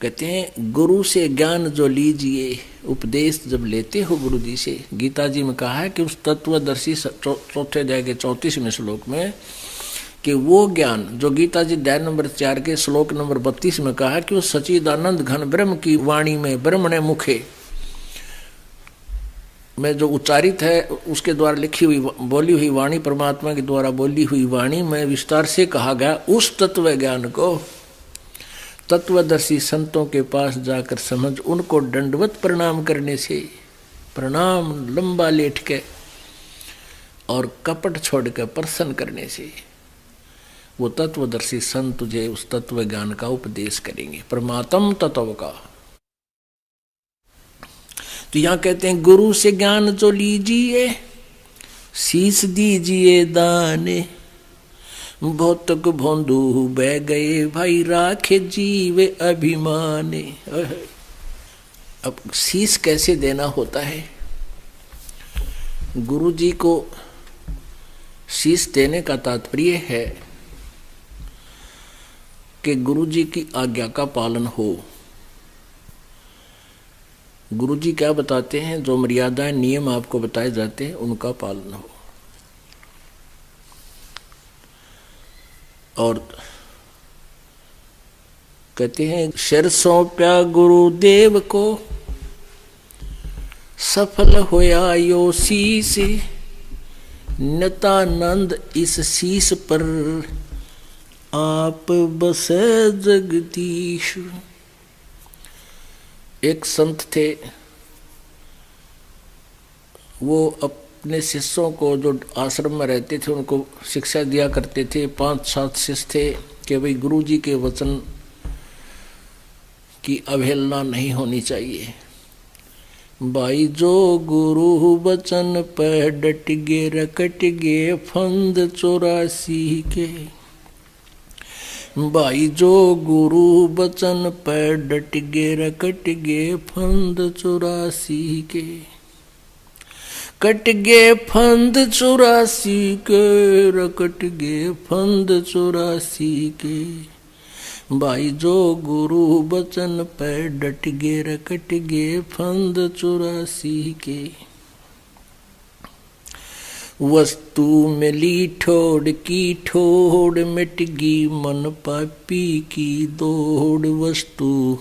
कहते हैं गुरु से ज्ञान जो लीजिए, उपदेश जब लेते हो गुरु जी से। गीता जी में कहा है कि उस तत्वदर्शी 4थे अध्याय के 34वें श्लोक में, कि वो ज्ञान जो गीता जी अध्याय नंबर 4 के श्लोक नंबर 32 में कहा कि वो सच्चिदानंद घन ब्रह्म की वाणी में, ब्रह्मणे मुखे में जो उच्चारित है, उसके द्वारा लिखी हुई बोली हुई वाणी, परमात्मा के द्वारा बोली हुई वाणी में विस्तार से कहा गया। उस तत्व ज्ञान को तत्वदर्शी संतों के पास जाकर समझ, उनको दंडवत प्रणाम करने से, प्रणाम लंबा लेट के और कपट छोड़ के प्रसन्न करने से, वो तत्वदर्शी संत तुझे उस तत्व ज्ञान का उपदेश करेंगे, परमात्म तत्व का। तो यहां कहते हैं गुरु से ज्ञान जो लीजिए, शीश दीजिए दाने। भौतक भोंदू बह गए, भाई राखे जीव अभिमाने। अब शीश कैसे देना होता है? गुरु जी को शीश देने का तात्पर्य है कि गुरु जी की आज्ञा का पालन हो। गुरु जी क्या बताते हैं, जो मर्यादाएं नियम आपको बताए जाते हैं उनका पालन हो। और कहते हैं शर सौंप्या गुरुदेव को, सफल होया यो शीस। नितानंद इस शीस पर आप बसे जगदीश। एक संत थे, वो अपने शिष्यों को, जो आश्रम में रहते थे, उनको शिक्षा दिया करते थे। 5-7 शिष्य थे कि भाई गुरु जी के वचन की अवहेलना नहीं होनी चाहिए। भाई जो गुरु वचन पे डट गे, रकट गे फंद 84 के। भाई जो गुरु वचन पे डट गे, रकट गे फंद 84 के। कट गे फंद 84 के, रकट गे फंद 84 के। भाई जो गुरु वचन पे डट गे, रकट गे फंद 84 के। वस्तु मिली ठोड़ की ठोड़, मिट गई मन पापी की दौड़। वस्तु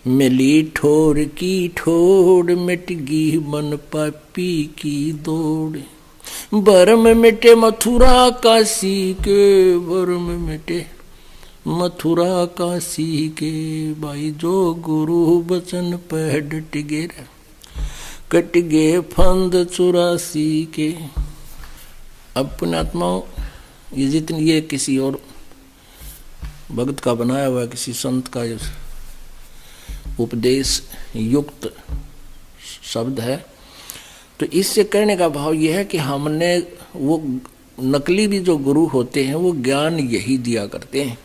मिली ठोर की ठोड़, मिट गई मन पापी की दौड़। भरम मिटे मथुरा काशी के, भरम मिटे मथुरा काशी के। भाई जो गुरु बचन पे डट गे, कट गे फंद 84 के। अब पुण्यात्माओं, ये जितनी ये किसी और भक्त का बनाया हुआ किसी संत का उपदेश युक्त शब्द है, तो इससे कहने का भाव यह है कि हमने वो नकली भी जो गुरु होते हैं वो ज्ञान यही दिया करते हैं,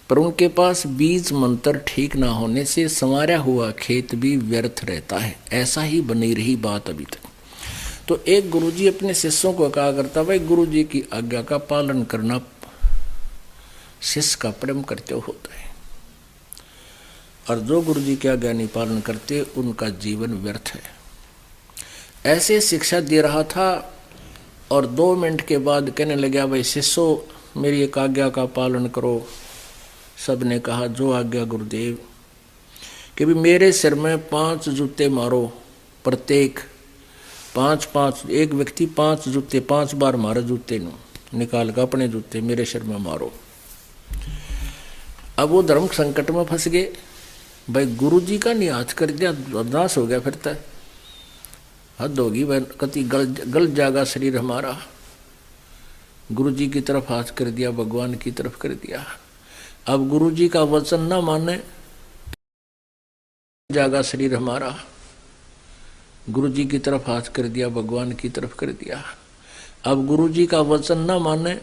पर उनके पास बीज मंत्र ठीक ना होने से संवारा हुआ खेत भी व्यर्थ रहता है। ऐसा ही बनी रही बात अभी तक। तो एक गुरुजी अपने शिष्यों को कहा करता, भाई गुरुजी की आज्ञा का पालन करना शिष्य का प्रेम करते होता है, और जो गुरुजी की आज्ञा नहीं पालन करते उनका जीवन व्यर्थ है। ऐसे शिक्षा दे रहा था और 2 मिनट के बाद कहने लगा, भाई शिष्यों मेरी एक आज्ञा का पालन करो। सब ने कहा, जो आज्ञा गुरुदेव। कि भी मेरे सिर में 5 जूते मारो, प्रत्येक 5-5, एक व्यक्ति 5 जूते 5 बार मारो, जूते निकाल कर अपने जूते मेरे सिर में मारो। अब वो धर्म संकट में फंस गए, भाई गुरुजी का नहीं हाथ कर दिया, बदमाश हो गया, फिर तक हद होगी, वह कति गल जाएगा शरीर हमारा। गुरुजी की तरफ हाथ कर दिया, भगवान की तरफ कर दिया। अब गुरुजी का वचन ना माने, जाएगा शरीर हमारा। गुरुजी की तरफ हाथ कर दिया, भगवान की तरफ कर दिया। अब गुरुजी का वचन ना माने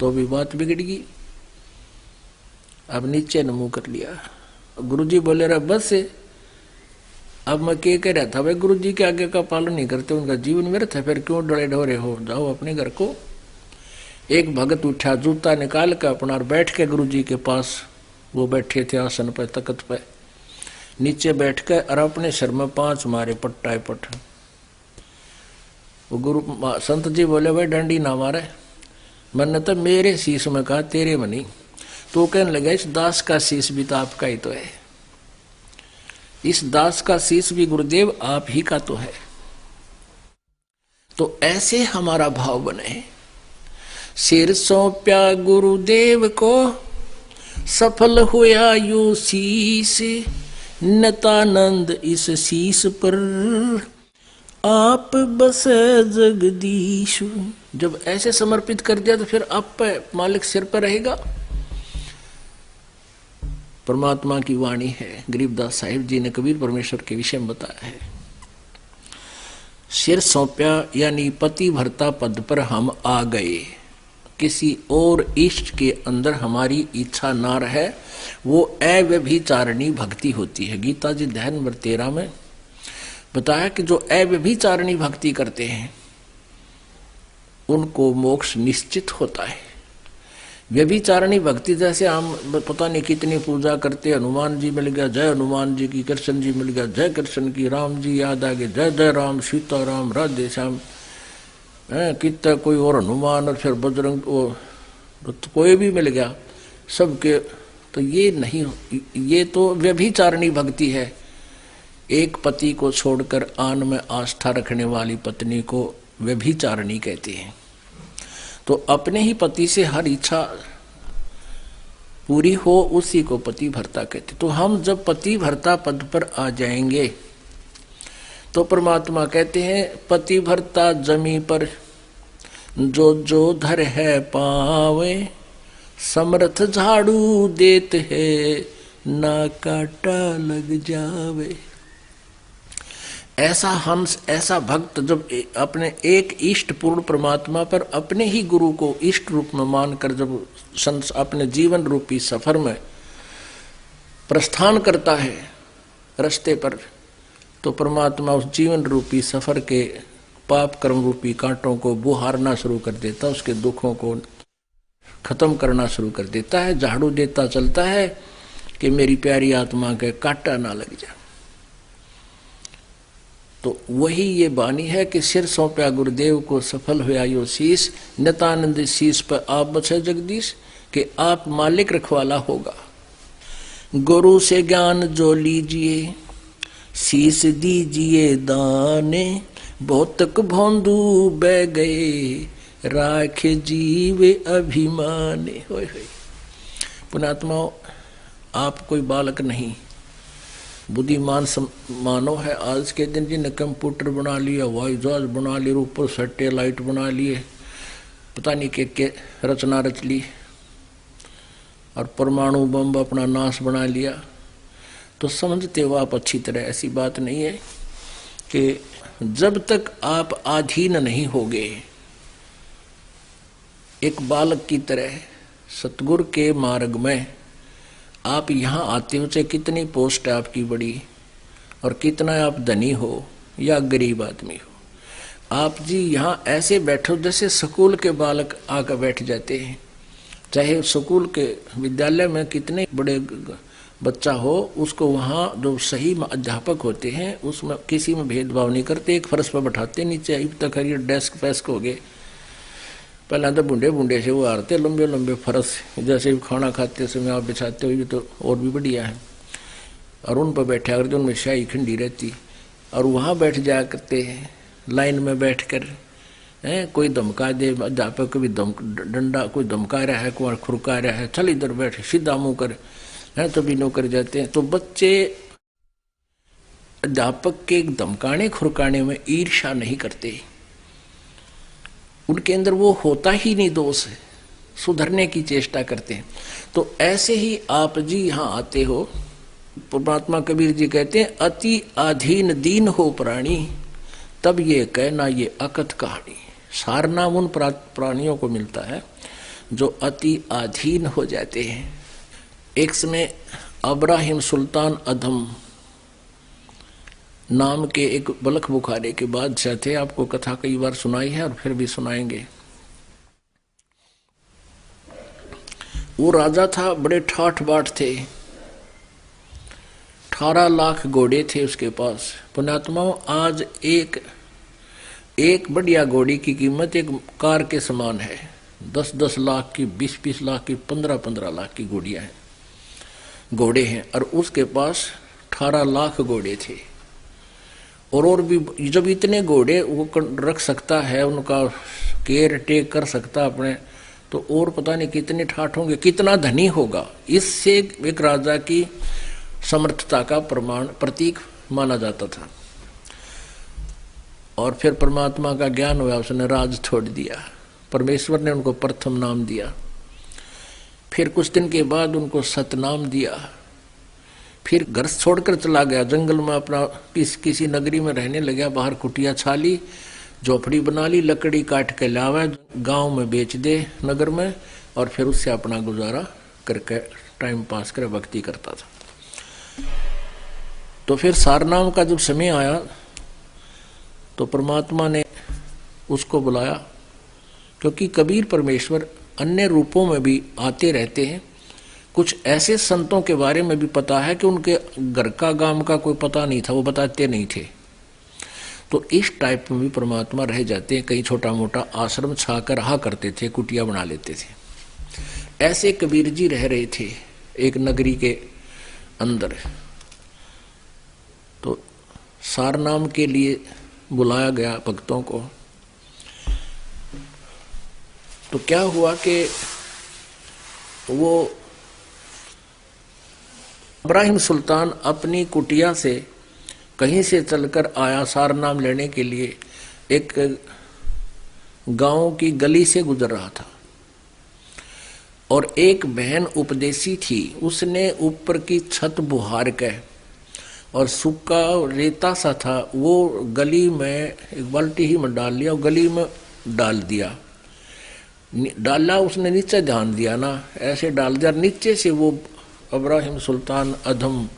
तो भी बात बिगड़ गई। अब नीचे मुंह कर लिया। गुरुजी बोले रहा बस से। अब मैं क्या कह रहा था, भाई गुरुजी के आज्ञा का पालन नहीं करते उनका जीवन व्यर्थ है, फिर क्यों डरे ढोरे हो, जाओ अपने घर को। एक भगत उठा, जूता निकाल कर अपना बैठ के गुरुजी के पास, वो बैठे थे आसन पे, तख्त पे, नीचे बैठ के और अपने सिर में 5 मारे पट्टा पट। वो गुरु संत जी बोले, भाई डंडी ना मारे। मैंने तो मेरे शीश में कहा, तेरे में नहीं। तो कहने लगा, इस दास का शीश भी तो आपका ही तो है, इस दास का शीश भी गुरुदेव आप ही का तो है। तो ऐसे हमारा भाव बने, सिर सौंप्या गुरुदेव को, सफल हुआ यू शीश, नतानंद इस शीश पर आप बसे जगदीश। जब ऐसे समर्पित कर दिया तो फिर आप पे मालिक सिर पर रहेगा। परमात्मा की वाणी है, गरीबदास साहिब जी ने कबीर परमेश्वर के विषय में बताया है। सिर सौंप्या यानी पति भरता पद पर हम आ गए, किसी और इष्ट के अंदर हमारी इच्छा ना रहे, वो अव्यभिचारिणी भक्ति होती है। गीता जी अध्याय नंबर 13 में बताया कि जो अव्यभिचारिणी भक्ति करते हैं उनको मोक्ष निश्चित होता है। व्यभिचारिणी भक्ति जैसे हम पता नहीं कितनी पूजा करते, हनुमान जी मिल गया, जय हनुमान जी की, कृष्ण जी मिल गया, जय कृष्ण की, राम जी याद आ गए, जय जय राम, सीता राम, राधे श्याम, कितना कोई और हनुमान, और फिर बजरंग, तो कोई भी मिल गया सबके। तो ये नहीं, ये तो व्यभिचारिणी भक्ति है। एक पति को छोड़कर आन में आस्था रखने वाली पत्नी को व्यभिचारिणी कहते हैं। तो अपने ही पति से हर इच्छा पूरी हो, उसी को पति भरता कहते। तो हम जब पति भरता पद पर आ जाएंगे तो परमात्मा कहते हैं, पति भरता जमी पर जो जो धर है पावे, समर्थ झाड़ू देत है ना काटा लग जावे। ऐसा हंस, ऐसा भक्त जब अपने एक इष्ट पूर्ण परमात्मा पर अपने ही गुरु को इष्ट रूप में मानकर जब अपने जीवन रूपी सफर में प्रस्थान करता है रास्ते पर, तो परमात्मा उस जीवन रूपी सफर के पाप कर्म रूपी कांटों को बुहारना शुरू कर देता, उसके दुखों को खत्म करना शुरू कर देता है, झाड़ू देता चलता है कि मेरी प्यारी आत्मा के कांटा ना लग जाए। तो वही ये बानी है कि सिर सौंपया गुरुदेव को सफल हुआ यो शीश, नितानंद शीश पर आप बसे जगदीश, कि आप मालिक रखवाला होगा। गुरु से ज्ञान जो लीजिए, शीश दीजिए दाने, बहुतक भोंदू बह गए, राख जीवे अभिमाने। होय होय पुणात्माओं, आप कोई बालक नहीं, बुद्धिमान मानव है। आज के दिन जिन्हें कंप्यूटर बना लिया, हवाई जहाज बना लिए, ऊपर सैटेलाइट बना लिए, पता नहीं के रचना रच ली, और परमाणु बम अपना नाश बना लिया, तो समझते हो आप अच्छी तरह ऐसी बात नहीं है कि जब तक आप अधीन नहीं होगे एक बालक की तरह सतगुरु के मार्ग में, आप यहाँ आते हो, चाहे कितनी पोस्ट है आपकी बड़ी और कितना आप धनी हो या गरीब आदमी हो, आप जी यहाँ ऐसे बैठो जैसे स्कूल के बालक आकर बैठ जाते हैं। चाहे स्कूल के विद्यालय में कितने बड़े बच्चा हो, उसको वहाँ जो सही अध्यापक होते हैं उसमें किसी में भेदभाव नहीं करते, एक फर्श पर बैठाते, नीचे अब तक हरियर डेस्क पैस्क हो गए। पहले तो बूढ़े बूढ़े से वो आते लंबे लंबे फर्श, जैसे खाना खाते समय आप बिछाते हो, ये तो और भी बढ़िया है। और उन पर बैठा करते, उनमें शाही खंडी रहती, और वहाँ बैठ जाया करते हैं लाइन में बैठ कर। कोई धमका दे, अध्यापक भी डंडा कोई धमका रहा है, कोई खुरका रहा है, चल इधर बैठ, सीधा मुँह कर, है तो भी नौकर जाते हैं। तो बच्चे अध्यापक के धमकाने खुरकाने में ईर्ष्या नहीं करते, उनके अंदर वो होता ही नहीं दोष, सुधरने की चेष्टा करते हैं। तो ऐसे ही आप जी यहाँ आते हो, परमात्मा कबीर जी कहते हैं अति अधीन दीन हो प्राणी, तब ये कहना ये अकथ कहानी। सारनाम उन प्राणियों को मिलता है जो अति अधीन हो जाते हैं। एक समय अब्राहिम सुल्तान अधम नाम के एक बलख बुखारे के बादशाह थे। आपको कथा कई बार सुनाई है और फिर भी सुनाएंगे। वो राजा था, बड़े ठाठ बाट थे, 18 लाख घोड़े थे उसके पास। पुण्यात्माओं, आज एक बढ़िया घोड़ी की कीमत एक कार के समान है। 10-10 लाख की, 20-20 लाख की, 15-15 लाख की घोड़े हैं, और उसके पास 18 लाख घोड़े थे। और भी जब इतने घोड़े वो रख सकता है, उनका केयर टेक कर सकता अपने, तो और पता नहीं कितने ठाठ होंगे, कितना धनी होगा। इससे एक राजा की समर्थता का प्रतीक माना जाता था। और फिर परमात्मा का ज्ञान हुआ, उसने राज छोड़ दिया, परमेश्वर ने उनको प्रथम नाम दिया। फिर कुछ दिन के बाद उनको सतनाम दिया। फिर घर छोड़कर चला गया, जंगल में अपना किसी नगरी में रहने लगा। बाहर कुटिया छाली, झोपड़ी बना ली, लकड़ी काट के लावे, गांव में बेच दे नगर में, और फिर उससे अपना गुजारा करके टाइम पास कर भक्ति करता था। तो फिर सारनाम का जब समय आया तो परमात्मा ने उसको बुलाया, क्योंकि कबीर परमेश्वर अन्य रूपों में भी आते रहते हैं। कुछ ऐसे संतों के बारे में भी पता है कि उनके घर का गांव का कोई पता नहीं था, वो बताते नहीं थे। तो इस टाइप में भी परमात्मा रह जाते हैं। कहीं छोटा मोटा आश्रम छा कर रहा करते थे, कुटिया बना लेते थे। ऐसे कबीर जी रह रहे थे एक नगरी के अंदर। तो सारनाम के लिए बुलाया गया भक्तों को। तो क्या हुआ कि वो इब्राहिम सुल्तान अपनी कुटिया से कहीं से चलकर आया सारनाम लेने के लिए। एक गांव की गली से गुजर रहा था, और एक बहन उपदेशी थी, उसने ऊपर की छत बुहार के और सूखा रेता सा था, वो गली में एक बाल्टी ही में डाल लिया, गली में डाल दिया। डाला उसने, नीचे ध्यान दिया ना, ऐसे डाल दिया। नीचे से वो इब्राहिम सुल्तान अधम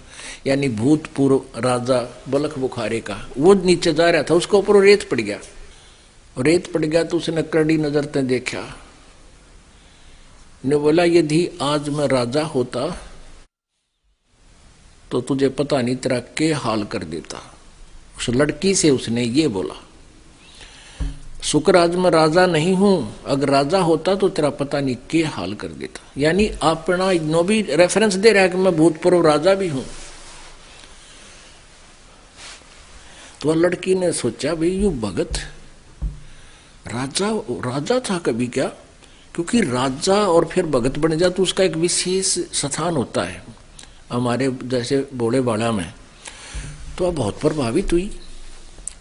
यानी भूतपूर्व राजा बलख बुखारे का, वो नीचे जा रहा था, उसके ऊपर रेत पड़ गया। रेत पड़ गया तो उसने कड़ी नजर से देखा, ने बोला यदि आज मैं राजा होता तो तुझे पता नहीं तेरा के हाल कर देता। उस लड़की से उसने ये बोला, शुक्र आज मैं राजा नहीं हूं, अगर राजा होता तो तेरा पता नहीं क्या हाल कर देता। यानी अपना नो भी रेफरेंस दे रहा है कि मैं भूतपूर्व राजा भी हूं। तो लड़की ने सोचा भाई यू भगत राजा राजा था कभी क्या, क्योंकि राजा और फिर भगत बन जा तो उसका एक विशेष स्थान होता है हमारे जैसे भोले बाड़ा में। तो अब बहुत प्रभावित हुई।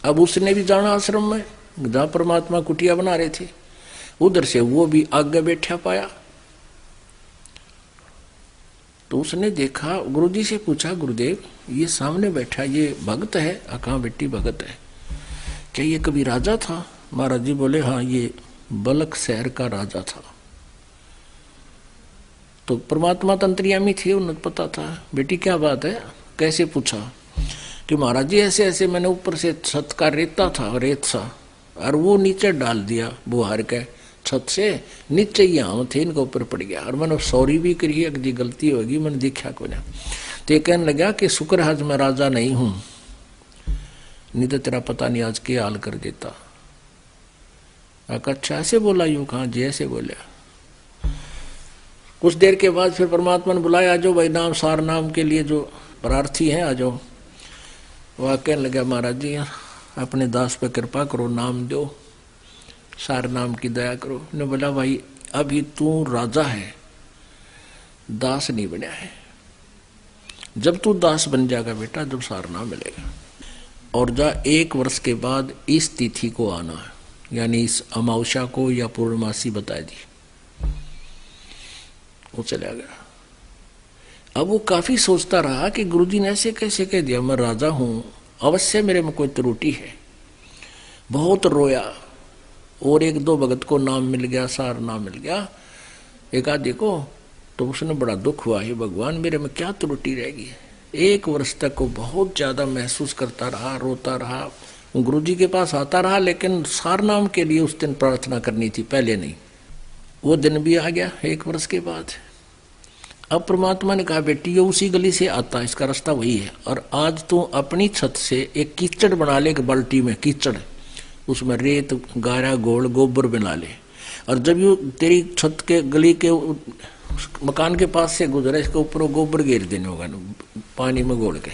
अब उसने भी जाना आश्रम में जहाँ परमात्मा कुटिया बना रहे थे, उधर से वो भी आगे बैठा पाया। तो उसने देखा, गुरुजी से पूछा, गुरुदेव ये सामने बैठा ये भगत है? कहाँ बेटी भगत है, क्या ये कभी राजा था? महाराज जी बोले हाँ ये बलक शहर का राजा था। तो परमात्मा तंत्रियामी थे, उन्हें पता था। बेटी क्या बात है, कैसे पूछा? कि महाराज जी ऐसे ऐसे मैंने ऊपर से छत का रेता था, रेत सा, और वो नीचे डाल दिया बुहार के छत से, नीचे ही आम थे इनके ऊपर पड़ गया, और मैंने सॉरी भी करी अगली गलती होगी मैंने देखा को ना। तो ये कहने लगा कि शुक्र आज मैं राजा नहीं हूं, नहीं तो तेरा पता नहीं आज के हाल कर देता। अच्छा ऐसे बोला? यूं कहा जी ऐसे बोला। कुछ देर के बाद फिर परमात्मा ने बुलाया, आ जाओ भाई नाम सार नाम के लिए जो प्रार्थी हैं आ जाओ। वह कहने लगा महाराज जी अपने दास पे कृपा करो, नाम दो, सार नाम की दया करो। ने बोला भाई अभी तू राजा है, दास नहीं बना है, जब तू दास बन जाएगा बेटा जब सार नाम मिलेगा। और जा 1 वर्ष के बाद इस तिथि को आना है, यानी इस अमावस्या को या पूर्णमासी बता दी। वो चला गया। अब वो काफी सोचता रहा कि गुरुजी ने ऐसे कैसे कह दिया, मैं राजा हूं, अवश्य मेरे में कोई त्रुटि है। बहुत रोया और 1-2 भगत को नाम मिल गया, सार नाम मिल गया, एक आधे को। तो उसने बड़ा दुख हुआ, हे भगवान मेरे में क्या त्रुटि रहेगी। 1 वर्ष तक वो बहुत ज्यादा महसूस करता रहा, रोता रहा, गुरुजी के पास आता रहा, लेकिन सार नाम के लिए उस दिन प्रार्थना करनी थी, पहले नहीं। वो दिन भी आ गया 1 वर्ष के बाद। अब परमात्मा ने कहा बेटी ये उसी गली से आता है, इसका रास्ता वही है, और आज तू अपनी छत से एक कीचड़ बना ले, एक बाल्टी में कीचड़, उसमें रेत गारा गोल गोबर बना ले, और जब यू तेरी छत के गली के मकान के पास से गुजरे इसके ऊपर गोबर घेर देने होगा पानी में घोल के,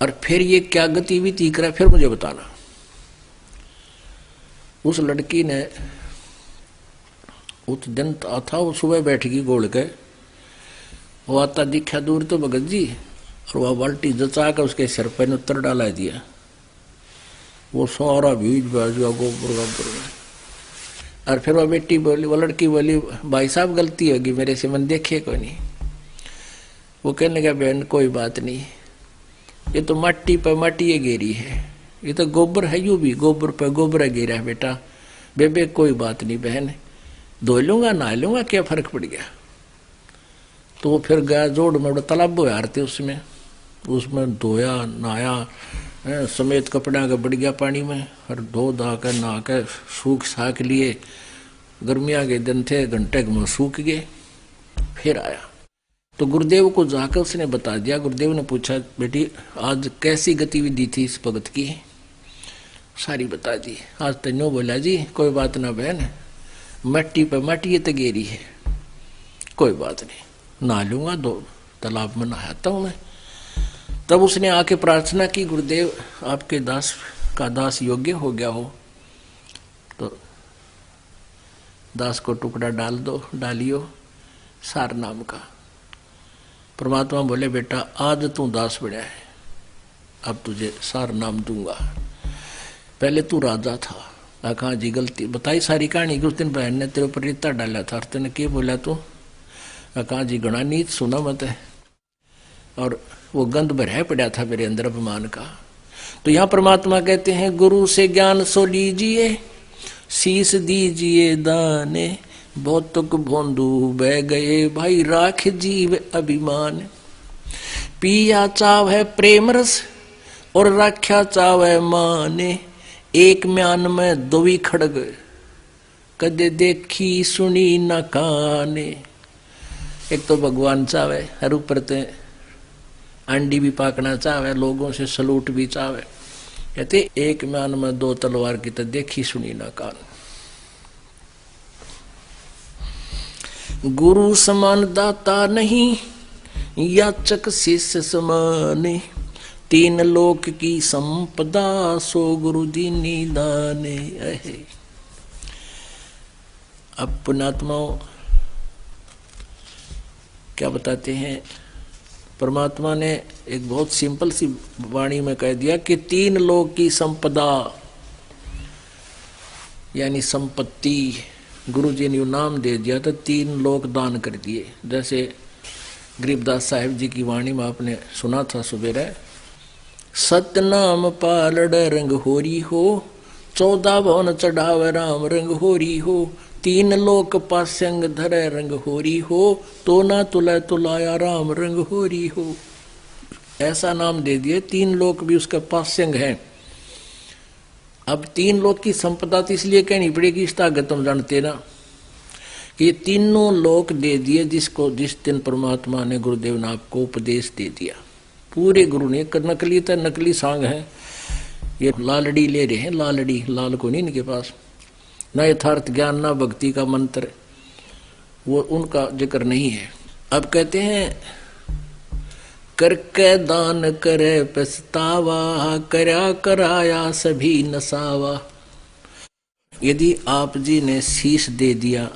और फिर ये क्या गतिविधि करा फिर मुझे बताना। उस लड़की ने उस दिन था, वो सुबह बैठ गई गोल के, वो आता दिखा दूर तो भगत जी, और वह बाल्टी जचा कर उसके सिर पर उत्तर डाला दिया, वो सारा भीज बैठ गया गोबर गोबर में। और फिर वह बेटी बोली, वो लड़की बोली भाई साहब गलती होगी मेरे से, मन देखे को नहीं। वो कहने लगा बहन कोई बात नहीं, ये तो मट्टी पर मट्टी घेरी है, ये तो गोबर है, यूं भी गोबर पर गोबर घेरा है बेटा, बेबे कोई बात नहीं बहन, धो लूंगा नहा लूंगा, क्या फर्क पड़ गया। तो वो फिर गया जोड़ में, बड़ा तालाब हारते उसमें धोया नहाया समेत कपड़ा का बढ़ गया पानी में, और धो धा कर नहा कर सूख साख लिए। गर्मिया के दिन थे, घंटे में सूख गए। फिर आया तो गुरुदेव को जाकर उसने बता दिया। गुरुदेव ने पूछा बेटी आज कैसी गतिविधि थी इस भगत की, सारी बता दी। आज तेनो बोला जी कोई बात ना बहन, मट्टी पे मट्टी ये तगेरी है, कोई बात नहीं, नहा लूंगा, 2 तालाब में नहाता हूं मैं। तब उसने आके प्रार्थना की गुरुदेव आपके दास का दास योग्य हो गया हो तो दास को टुकड़ा डाल दो, डालियो सार नाम का। परमात्मा बोले बेटा आज तू दास बना है, अब तुझे सार नाम दूंगा, पहले तू राजा था। कहा जी गलती बताई सारी कहानी कि उस दिन बहन ने तेरे ऊपर रेता डाला था, तेने क्या बोला तू? कहा जी गणा नीच सुना मत है, और वो गंध भरा पड़ा था मेरे अंदर अपमान का। तो यहाँ परमात्मा कहते हैं गुरु से ज्ञान सो लीजिए, शीश दीजिए दाने, बहुतुक भोंदू बह गए भाई राख जीव अभिमान। पिया चाव है प्रेम रस और राख्या चाव है माने, एक म्यान में 2 खड़ग कदे देखी सुनी न काने। एक तो भगवान चावे हर ऊपर ते अंडी भी पाकना चाहे, लोगों से सलूट भी चाहे। कहते एक म्यान में दो तलवार की तो देखी सुनी ना कान। गुरु समान दाता नहीं, याचक शिष्य समान। तीन लोक की संपदा, सो गुरु दीनी दाने। अब पुण्यात्माओं क्या बताते हैं, परमात्मा ने एक बहुत सिंपल सी वाणी में कह दिया कि तीन लोक की संपदा यानी संपत्ति, गुरु जी ने नाम दे दिया तो तीन लोक दान कर दिए। जैसे गरीबदास साहिब जी की वाणी में आपने सुना था सुबेरे, सतनाम पालड़ रंग होरी हो, 14 भवन चढ़ावे राम रंग होरी हो। तीन लोक पास्यंग धरे रंग होरी हो, तो ना तुलय तुलाया राम रंग होरी हो। ऐसा नाम दे दिए, तीन लोक भी उसका पास्यंग है। अब तीन लोक की संपदा तो इसलिए कहनी पड़ेगी, इस ताकत हम जानते ना कि ये तीनों लोक दे दिए जिसको जिस दिन परमात्मा ने गुरुदेव ने आपको उपदेश दे दिया। पूरे गुरु ने, नकली तो नकली सांग है, ये लालड़ी ले रहे हैं, लालड़ी, लाल को नहीं इनके पास, ना यथार्थ ज्ञान ना भक्ति का मंत्र, वो उनका जिक्र नहीं है। अब कहते हैं करके दान करे पछतावा, करया कराया सभी नसावा। यदि आप जी ने शीश दे दिया,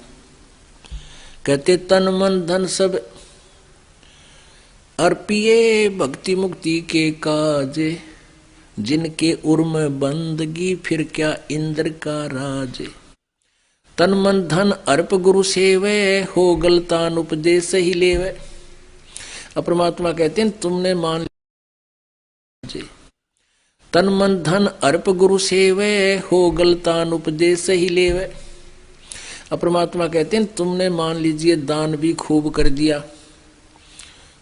कहते तन मन धन सब अर्पिए भक्ति मुक्ति के काज, जिनके उर्म बंदगी फिर क्या इंद्र का राज। तन मन धन अर्प गुरु सेवे, हो गलतान उपदेश ही लेवे। अब परमात्मा कहते हैं तुमने मान लिया, तन मन धन अर्प गुरु सेवे, हो गलतान उपदेश ही लेवे। अब परमात्मा कहते हैं तुमने मान लीजिए दान भी खूब कर दिया,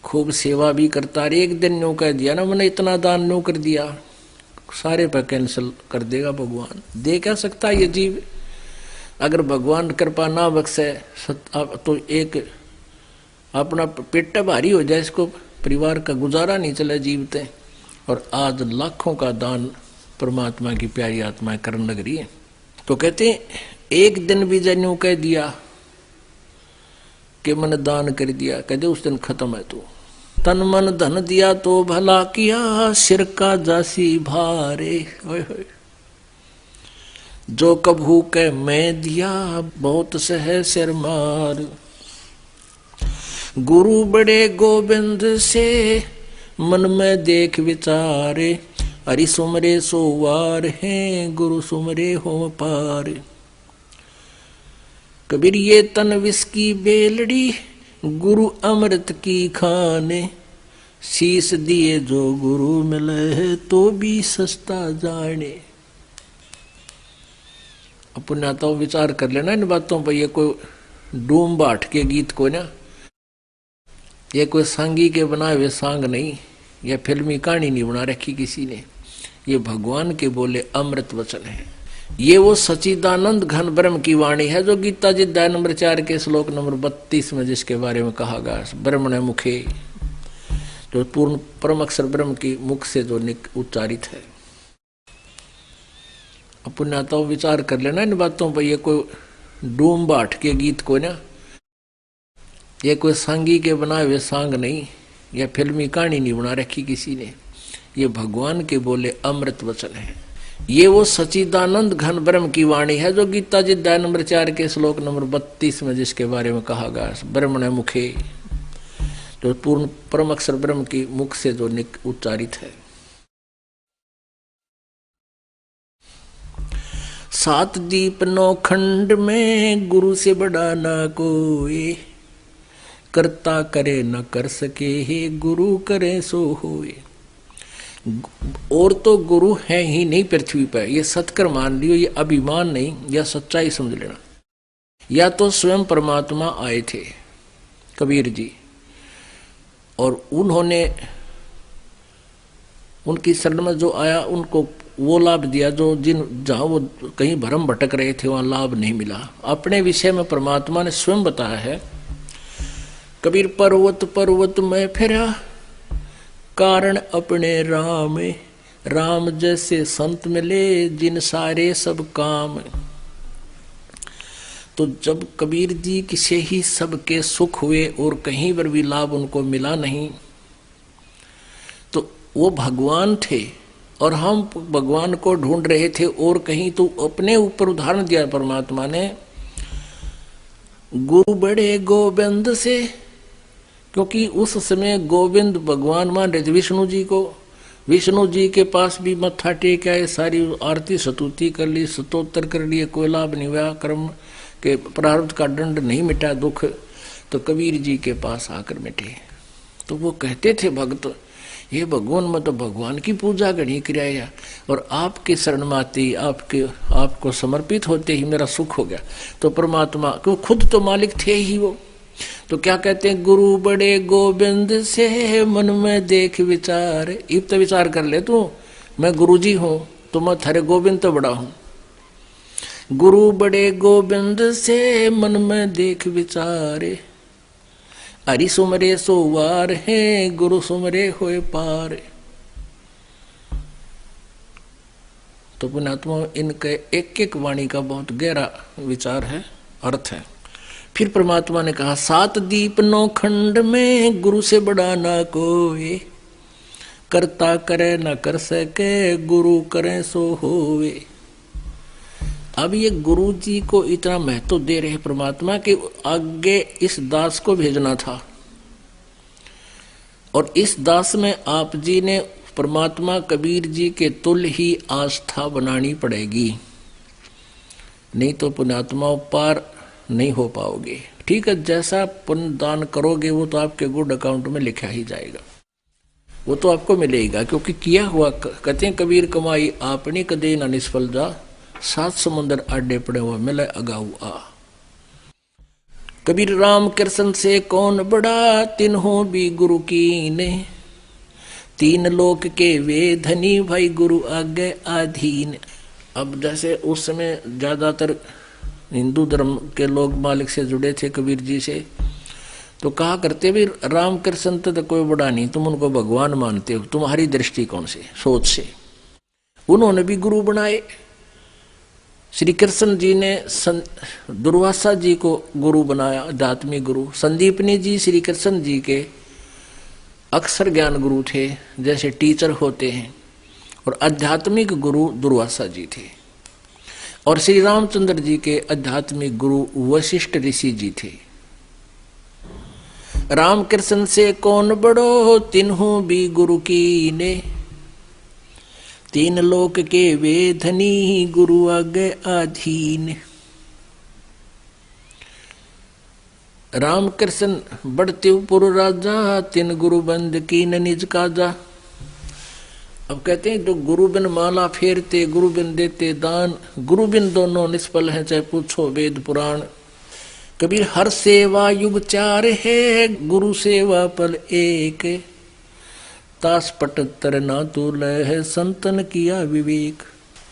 खूब सेवा भी करता रहे, एक दिन न्यू कह दिया ना मैंने इतना दान न्यू कर दिया, सारे पर कैंसिल कर देगा भगवान। दे क्या सकता ये जीव? अगर भगवान कृपा ना बख्शे तो एक अपना पेट भारी हो जाए, इसको परिवार का गुजारा नहीं चले जीवते। और आज लाखों का दान परमात्मा की प्यारी आत्माएं करने लग रही है। तो कहते हैं एक दिन भी जन्यू कह दिया कि मैंने दान कर दिया, कहते उस दिन खत्म है। तू तन मन धन दिया तो भला किया, सिर का जासी भारे। जो कभू के मैं दिया, बहुत सह सिर मार। गुरु बड़े गोविंद से, मन में देख विचारे। हरि सुमरे सोवार हैं, गुरु सुमरे हो पार। कबीर ये तन विष की बेलड़ी, गुरु अमृत की खाने। शीश दिए जो गुरु मिले, तो भी सस्ता जाने। अपन तो विचार कर लेना इन बातों पर। ये कोई डूम बाट के गीत को ना, ये कोई सांगी के बनाए हुए सांग नहीं, यह फिल्मी कहानी नहीं बना रखी किसी ने। ये भगवान के बोले अमृत वचन है। ये वो सचिदानंद घन ब्रह्म की वाणी है जो गीता जी अध्याय नंबर 4 के श्लोक नंबर 32 में जिसके बारे में कहा गया, ब्रह्मण मुखे, जो पूर्ण परम अक्षर ब्रह्म की मुख से जो उच्चारित है। अपन तो विचार कर लेना इन बातों पर। ये कोई डूम बाट के गीत को ना, ये कोई सांगी के बनाए हुए सांग नहीं, यह फिल्मी कहानी नहीं बना रखी किसी ने। ये भगवान के बोले अमृत वचन है। ये वो सचिदानंद घन ब्रह्म की वाणी है जो गीता जी अध्याय नंबर 4 के श्लोक नंबर 32 में जिसके बारे में कहा गया, ब्रह्मण मुखे, जो पूर्ण परम अक्षर ब्रह्म की मुख से जो उच्चारित है। 7 दीप 9 खंड में, गुरु से बड़ा ना कोई। करता करे न कर सके, हे गुरु करे सो होए। और तो गुरु है ही नहीं पृथ्वी पर, यह सत्कर मान लियो, ये अभिमान नहीं, यह सच्चाई समझ लेना। या तो स्वयं परमात्मा आए थे कबीर जी, और उन्होंने उनकी शरण में जो आया उनको वो लाभ दिया जो जहां वो कहीं भ्रम भटक रहे थे वहां लाभ नहीं मिला। अपने विषय में परमात्मा ने स्वयं बताया है, कबीर पर्वत पर्वत में फिरा, कारण अपने राम, राम जैसे संत मिले जिन सारे सब काम। तो जब कबीर जी की से ही सबके सुख हुए और कहीं पर भी लाभ उनको मिला नहीं, तो वो भगवान थे और हम भगवान को ढूंढ रहे थे और कहीं। तो अपने ऊपर उदाहरण दिया परमात्मा ने, गुरु बड़े गोविंद से, क्योंकि उस समय गोविंद भगवान मान रहे थे विष्णु जी को। विष्णु जी के पास भी मत्था टेक आए, सारी आरती स्तुति कर ली, स्तोत्र कर लिए, कोई लाभ नहीं हुआ, कर्म के प्रारब्ध का दंड नहीं मिटा, दुख तो कबीर जी के पास आकर मिटे। तो वो कहते थे भक्त, ये भगवान मत तो भगवान की पूजा करनी कराया और आपके शरण माती आपको समर्पित होते ही मेरा सुख हो गया। तो परमात्मा को खुद तो मालिक थे ही वो, तो क्या कहते हैं, गुरु बड़े गोविंद से मन में देख विचार। इब तो विचार कर ले तू, मैं गुरु जी हूं तो मैं थारे गोविंद तो बड़ा हूं। गुरु बड़े गोविंद से मन में देख विचारे, हरि सुमरे सोवार है गुरु सुमरे होए पार। तो पुण्यात्मा इनके एक एक वाणी का बहुत गहरा विचार है, अर्थ है। फिर परमात्मा ने कहा, सात दीप नौ खंड में गुरु से बड़ा ना कोई, करता करे न कर सके गुरु करे सो होवे। अब ये गुरु जी को इतना महत्व दे रहे परमात्मा कि आगे इस दास को भेजना था और इस दास में आप जी ने परमात्मा कबीर जी के तुल्य ही आस्था बनानी पड़ेगी, नहीं तो पुण्यात्मा पार नहीं हो पाओगे। ठीक है, जैसा पुण्य दान करोगे वो तो आपके गुड अकाउंट में लिखा ही जाएगा, वो तो आपको मिलेगा, क्योंकि किया हुआ। कहते हैं कबीर कमाई आपनी कदे न निष्फल जा, सात समुद्र आडे पड़े हुए मिले अगाऊ आ। कबीर राम कृष्ण से कौन बड़ा, तिन्हों भी गुरु कीने, तीन लोक के वे धनी भाई गुरु आगे अधीन। अब जैसे उस समय ज्यादातर हिंदू धर्म के लोग मालिक से जुड़े थे कबीर जी से, तो कहा करते भी राम कृष्ण तो कोई बड़ा नहीं, तुम उनको भगवान मानते हो, तुम्हारी दृष्टिकोण से सोच से। उन्होंने भी गुरु बनाए। श्री कृष्ण जी ने दुर्वासा जी को गुरु बनाया, आध्यात्मिक गुरु। संदीपनी जी श्री कृष्ण जी के अक्षर ज्ञान गुरु थे, जैसे टीचर होते हैं, और आध्यात्मिक गुरु दुर्वासा जी थे। और श्री रामचंद्र जी के आध्यात्मिक गुरु वशिष्ठ ऋषि जी थे। राम कृष्ण से कौन बड़ो, तिन्हों भी गुरु कीने, तीन लोक के वे धनी गुरु आगे अधीन। राम कृष्ण बढ़ते पुर राजा, तीन गुरु बंद की न निज काजा। अब कहते हैं जो गुरु बिन माला फेरते, गुरु बिन देते दान, गुरु बिन दोनों निष्फल हैं, चाहे पूछो वेद पुराण। कबीर हर सेवा युग चार है, गुरु सेवा पल एक, तास पटतर ना तुल है संतन किया विवेक।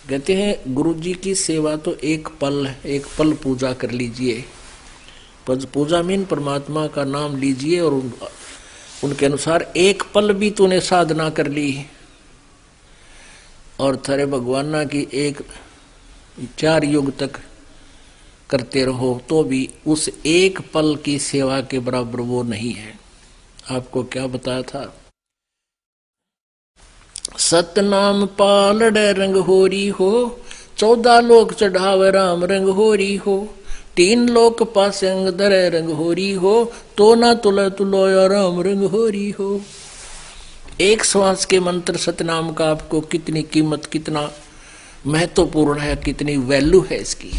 कहते हैं गुरु जी की सेवा तो एक पल पूजा कर लीजिए। पूजा मीन परमात्मा का नाम लीजिए और उनके अनुसार एक पल भी तूने साधना कर ली और थारे भगवाना की एक 4 युग तक करते रहो, तो भी उस एक पल की सेवा के बराबर वो नहीं है। आपको क्या बताया था, सतनाम पालड़ रंग होरी हो, 14 लोक चढ़ावे राम रंग होरी हो, 3 लोक पासे अंग धरे रंग होरी हो, तो ना तुल तुलोया राम रंग होरी हो। एक श्वास के मंत्र सतनाम का आपको कितनी कीमत, कितना महत्वपूर्ण है, कितनी वैल्यू है इसकी।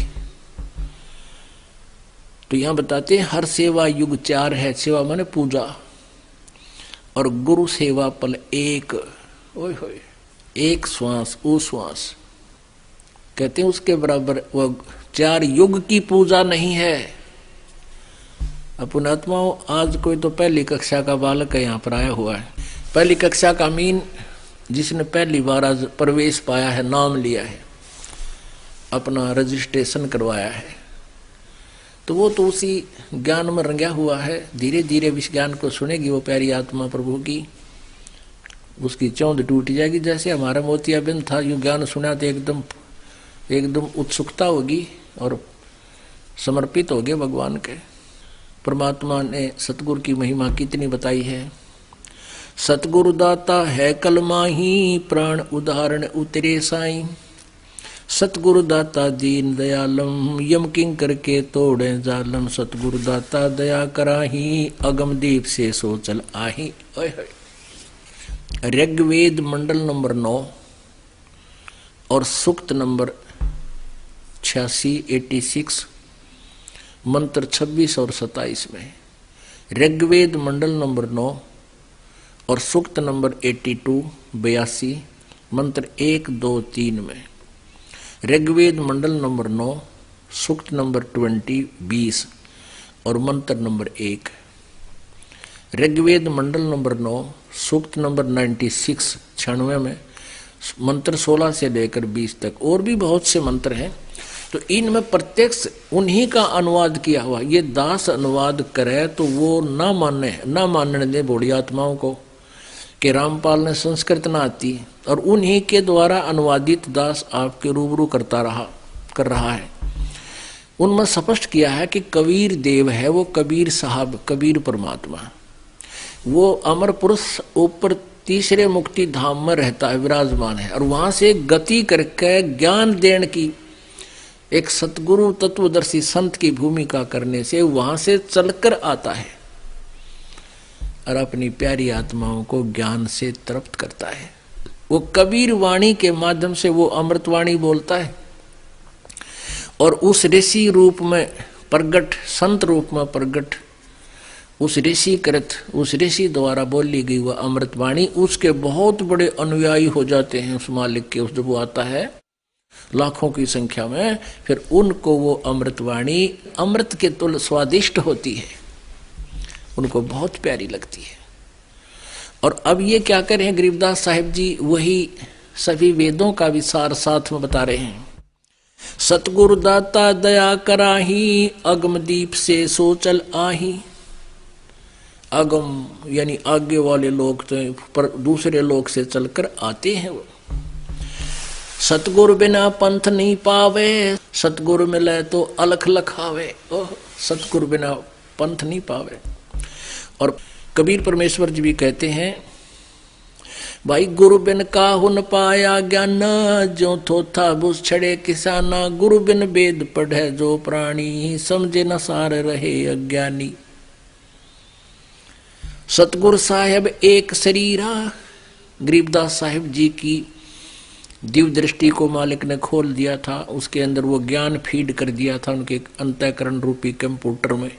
तो यहां बताते हैं हर सेवा युग 4 है। सेवा माने पूजा, और गुरु सेवा पल एक। ओए होए, एक श्वास वो श्वास, कहते हैं उसके बराबर वो 4 युग की पूजा नहीं है। पुण्यात्माओं, आज कोई तो पहली कक्षा का बालक है यहाँ पर आया हुआ है, पहली कक्षा का मीन जिसने पहली बार आज प्रवेश पाया है, नाम लिया है, अपना रजिस्ट्रेशन करवाया है, तो वो तो उसी ज्ञान में रंगा हुआ है। धीरे धीरे इस ज्ञान को सुनेगी वो प्यारी आत्मा प्रभु की, उसकी चौंध टूट जाएगी। जैसे हमारा मोतियाबिंद था, यूं ज्ञान सुना तो एकदम एकदम उत्सुकता होगी और समर्पित हो गए भगवान के। परमात्मा ने सतगुरु की महिमा कितनी बताई है। सतगुरु दाता है कलमाही, प्राण उदाहरण उतरे साईं। सतगुरु दाता दीन दयालम, यम किंकर के तोड़े जालम। सतगुरु दाता दया कराही, अगम दीप से सोचल आही। ऋग्वेद मंडल नंबर 9 और सूक्त नंबर 86 मंत्र 26 और 27 में। ऋग्वेद मंडल नंबर 9 और सूक्त नंबर 82 मंत्र 1, 2, 3 में। ऋग्वेद मंडल नंबर 9 सूक्त नंबर 20 और मंत्र नंबर 1। ऋग्वेद मंडल नंबर 9 सूक्त नंबर 96 में मंत्र 16 से लेकर 20 तक। और भी बहुत से मंत्र हैं, तो इनमें प्रत्यक्ष उन्हीं का अनुवाद किया हुआ। ये दास अनुवाद करे तो वो ना मानने दे बूढ़ी आत्माओं को कि रामपाल ने संस्कृत ना आती, और उन्हीं के द्वारा अनुवादित दास आपके रूबरू कर रहा है। उनमें स्पष्ट किया है कि कबीर देव है वो, कबीर साहब, कबीर परमात्मा, वो अमर पुरुष ऊपर तीसरे मुक्ति धाम में रहता है, विराजमान है, और वहां से गति करके ज्ञान देने की एक सतगुरु तत्वदर्शी संत की भूमिका करने से वहां से चलकर आता है और अपनी प्यारी आत्माओं को ज्ञान से तृप्त करता है। वो कबीर वाणी के माध्यम से वो अमृतवाणी बोलता है, और उस ऋषि रूप में प्रगट, संत रूप में प्रगट, उस ऋषि द्वारा बोली गई वह अमृतवाणी उसके बहुत बड़े अनुयायी हो जाते हैं उस मालिक के। जब वो आता है लाखों की संख्या में, फिर उनको वो अमृतवाणी अमृत के तुल्य स्वादिष्ट होती है, उनको बहुत प्यारी लगती है। और अब ये क्या कर रहे हैं गरीबदास साहिब जी, वही सभी वेदों का विसार साथ में बता रहे हैं। सतगुरु दाता दया कराही, अगम दीप से सोचल आही। अगम यानी आगे वाले लोग तो पर दूसरे लोग से चलकर आते हैं वो। सतगुरु बिना पंथ नहीं पावे, सतगुरु मिले तो अलख लखावे। ओह, सतगुरु बिना पंथ नहीं पावे। और कबीर परमेश्वर जी भी कहते हैं, भाई गुरु बिन काहू न पाया ज्ञान, जो थोथा बुस छड़े किसाना। गुरु बिन वेद पढ़े जो प्राणी, समझे न सार रहे अज्ञानी। सतगुरु साहेब एक शरीरा, गरीबदास साहिब जी की दिव्य दृष्टि को मालिक ने खोल दिया था, उसके अंदर वो ज्ञान फीड कर दिया था उनके अंतःकरण रूपी कंप्यूटर में।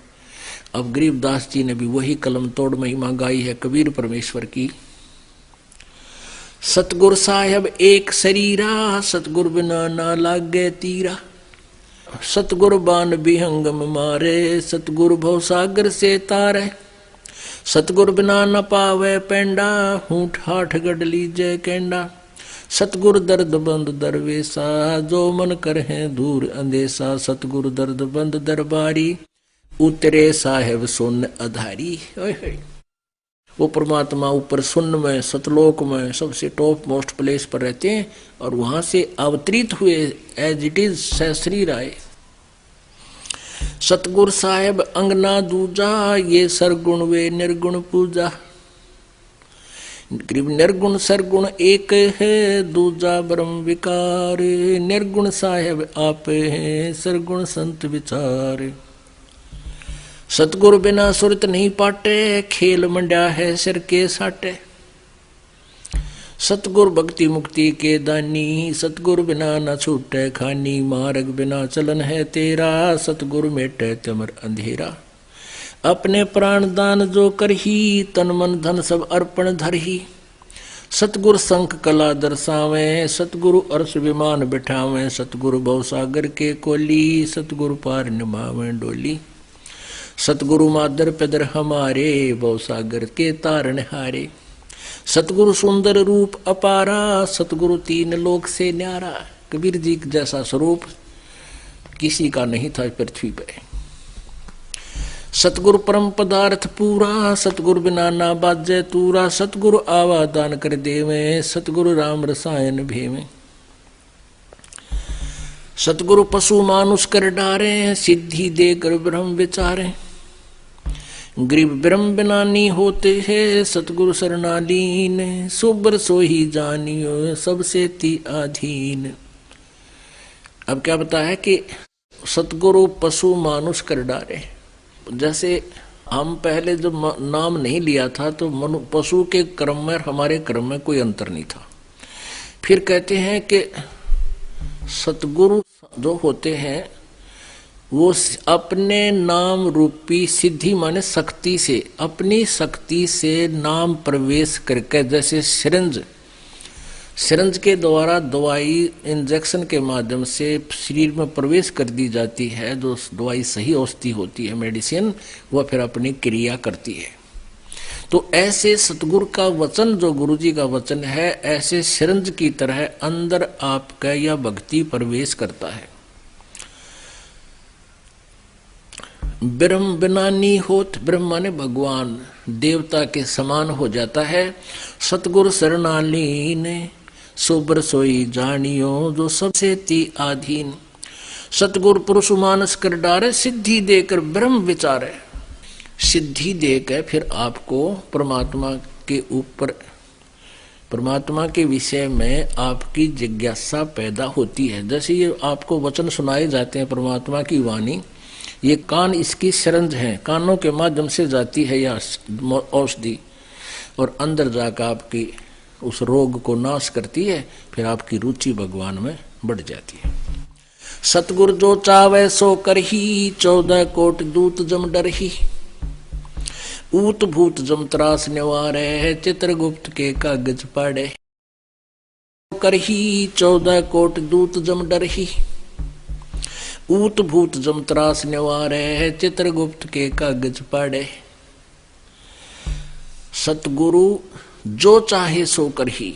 अब गरीबदास जी ने भी वही कलम तोड़ महिमा गाई है कबीर परमेश्वर की। सतगुरु साहेब एक शरीरा, सतगुरु बिना ना लागे तीरा। सतगुरु बान बिहंगम मारे, सतगुरु भव सागर से तारे। सतगुरु बिना न पावे पेंडा, हूठ हाठ गढ़ लीजे केंडा। सतगुरु दर्द बंद दरवेसा, जो मन करहे दूर अंदेसा। सतगुरु दर्द बंद दरबारी, उतरे साहेब सुन अधारी। वो परमात्मा ऊपर सुन्न में, सतलोक में सबसे टॉप मोस्ट प्लेस पर रहते हैं, और वहां से अवतरित हुए एज इट इज सहस्री राय। सतगुरु साहेब अंगना दूजा, ये सरगुण वे निर्गुण पूजा। निर्गुण सरगुण एक है, दूजा ब्रह्म विकार। निर्गुण साहेब आप हैं, सरगुण संत विचार। सतगुरु बिना सुरत नहीं पाटे, खेल मंड्या है सिर के साटे। सतगुरु भक्ति मुक्ति के दानी, सतगुरु बिना न छूटे खानी। मार्ग बिना चलन है तेरा, सतगुरु मेटे चमर अंधेरा। अपने प्राण दान जो करही, तन मन धन सब अर्पण धरही। सतगुरु शंख कला दर्शावे, सतगुरु अर्श विमान बिठावे। सतगुरु भवसागर के कोली, सतगुरु पार निभावे डोली। सतगुरु मादर पिदर हमारे, भवसागर के तारण हारे। सतगुरु सुंदर रूप अपारा, सतगुरु तीन लोक से न्यारा। कबीर जी जैसा स्वरूप किसी का नहीं था पृथ्वी पे। सतगुरु परम पदार्थ पूरा, सतगुरु बिना ना बाजे तूरा, सतगुरु आवा दान कर देवे, सतगुरु राम रसायन भेवे। सतगुरु पशु मानुष कर डारे, सिद्धि देकर ब्रह्म विचारे। गरीब ब्रह्म बिना नी होते हैं, सतगुरु शरणालीन, सुबर सोही जानियो सबसे ती अधीन। अब क्या बताया कि सतगुरु पशु मानुष कर डारे। जैसे हम पहले जब नाम नहीं लिया था तो पशु के क्रम में हमारे क्रम में कोई अंतर नहीं था। फिर कहते हैं कि सतगुरु जो होते हैं वो अपने नाम रूपी सिद्धि माने शक्ति से, अपनी शक्ति से नाम प्रवेश करके, जैसे सिरंज के द्वारा दवाई इंजेक्शन के माध्यम से शरीर में प्रवेश कर दी जाती है, जो दवाई सही औषधि होती है मेडिसिन, वह फिर अपनी क्रिया करती है। तो ऐसे सतगुरु का वचन, जो गुरु जी का वचन है, ऐसे सिरंज की तरह अंदर आपका यह भक्ति प्रवेश करता है। ब्रह्म बिना नी होत, ब्रह्म माने भगवान, देवता के समान हो जाता है। सतगुरु शरणालीन, सोबर सोई जानियो जो सबसे ती अधीन। सतगुरु पुरुष मानस कर डारे, सिद्धि देकर ब्रह्म विचारे। सिद्धि देकर फिर आपको परमात्मा के ऊपर, परमात्मा के विषय में आपकी जिज्ञासा पैदा होती है। जैसे ये आपको वचन सुनाए जाते हैं परमात्मा की वाणी, ये कान इसकी सिरंज है, कानों के माध्यम से जाती है यह औषधि और अंदर जाकर आपकी उस रोग को नाश करती है। फिर आपकी रुचि भगवान में बढ़ जाती है। सतगुरु जो चावे सो करही, 14 कोटि दूत जम डरही। ऊत भूत जम त्रास निवारे, चित्रगुप्त के कागज पढ़े। करही 14 कोटि दूत जम डरही। ऊत भूत जम त्रास निवारे, चित्रगुप्त के कागज पढ़े। सतगुरु जो चाहे सो करही,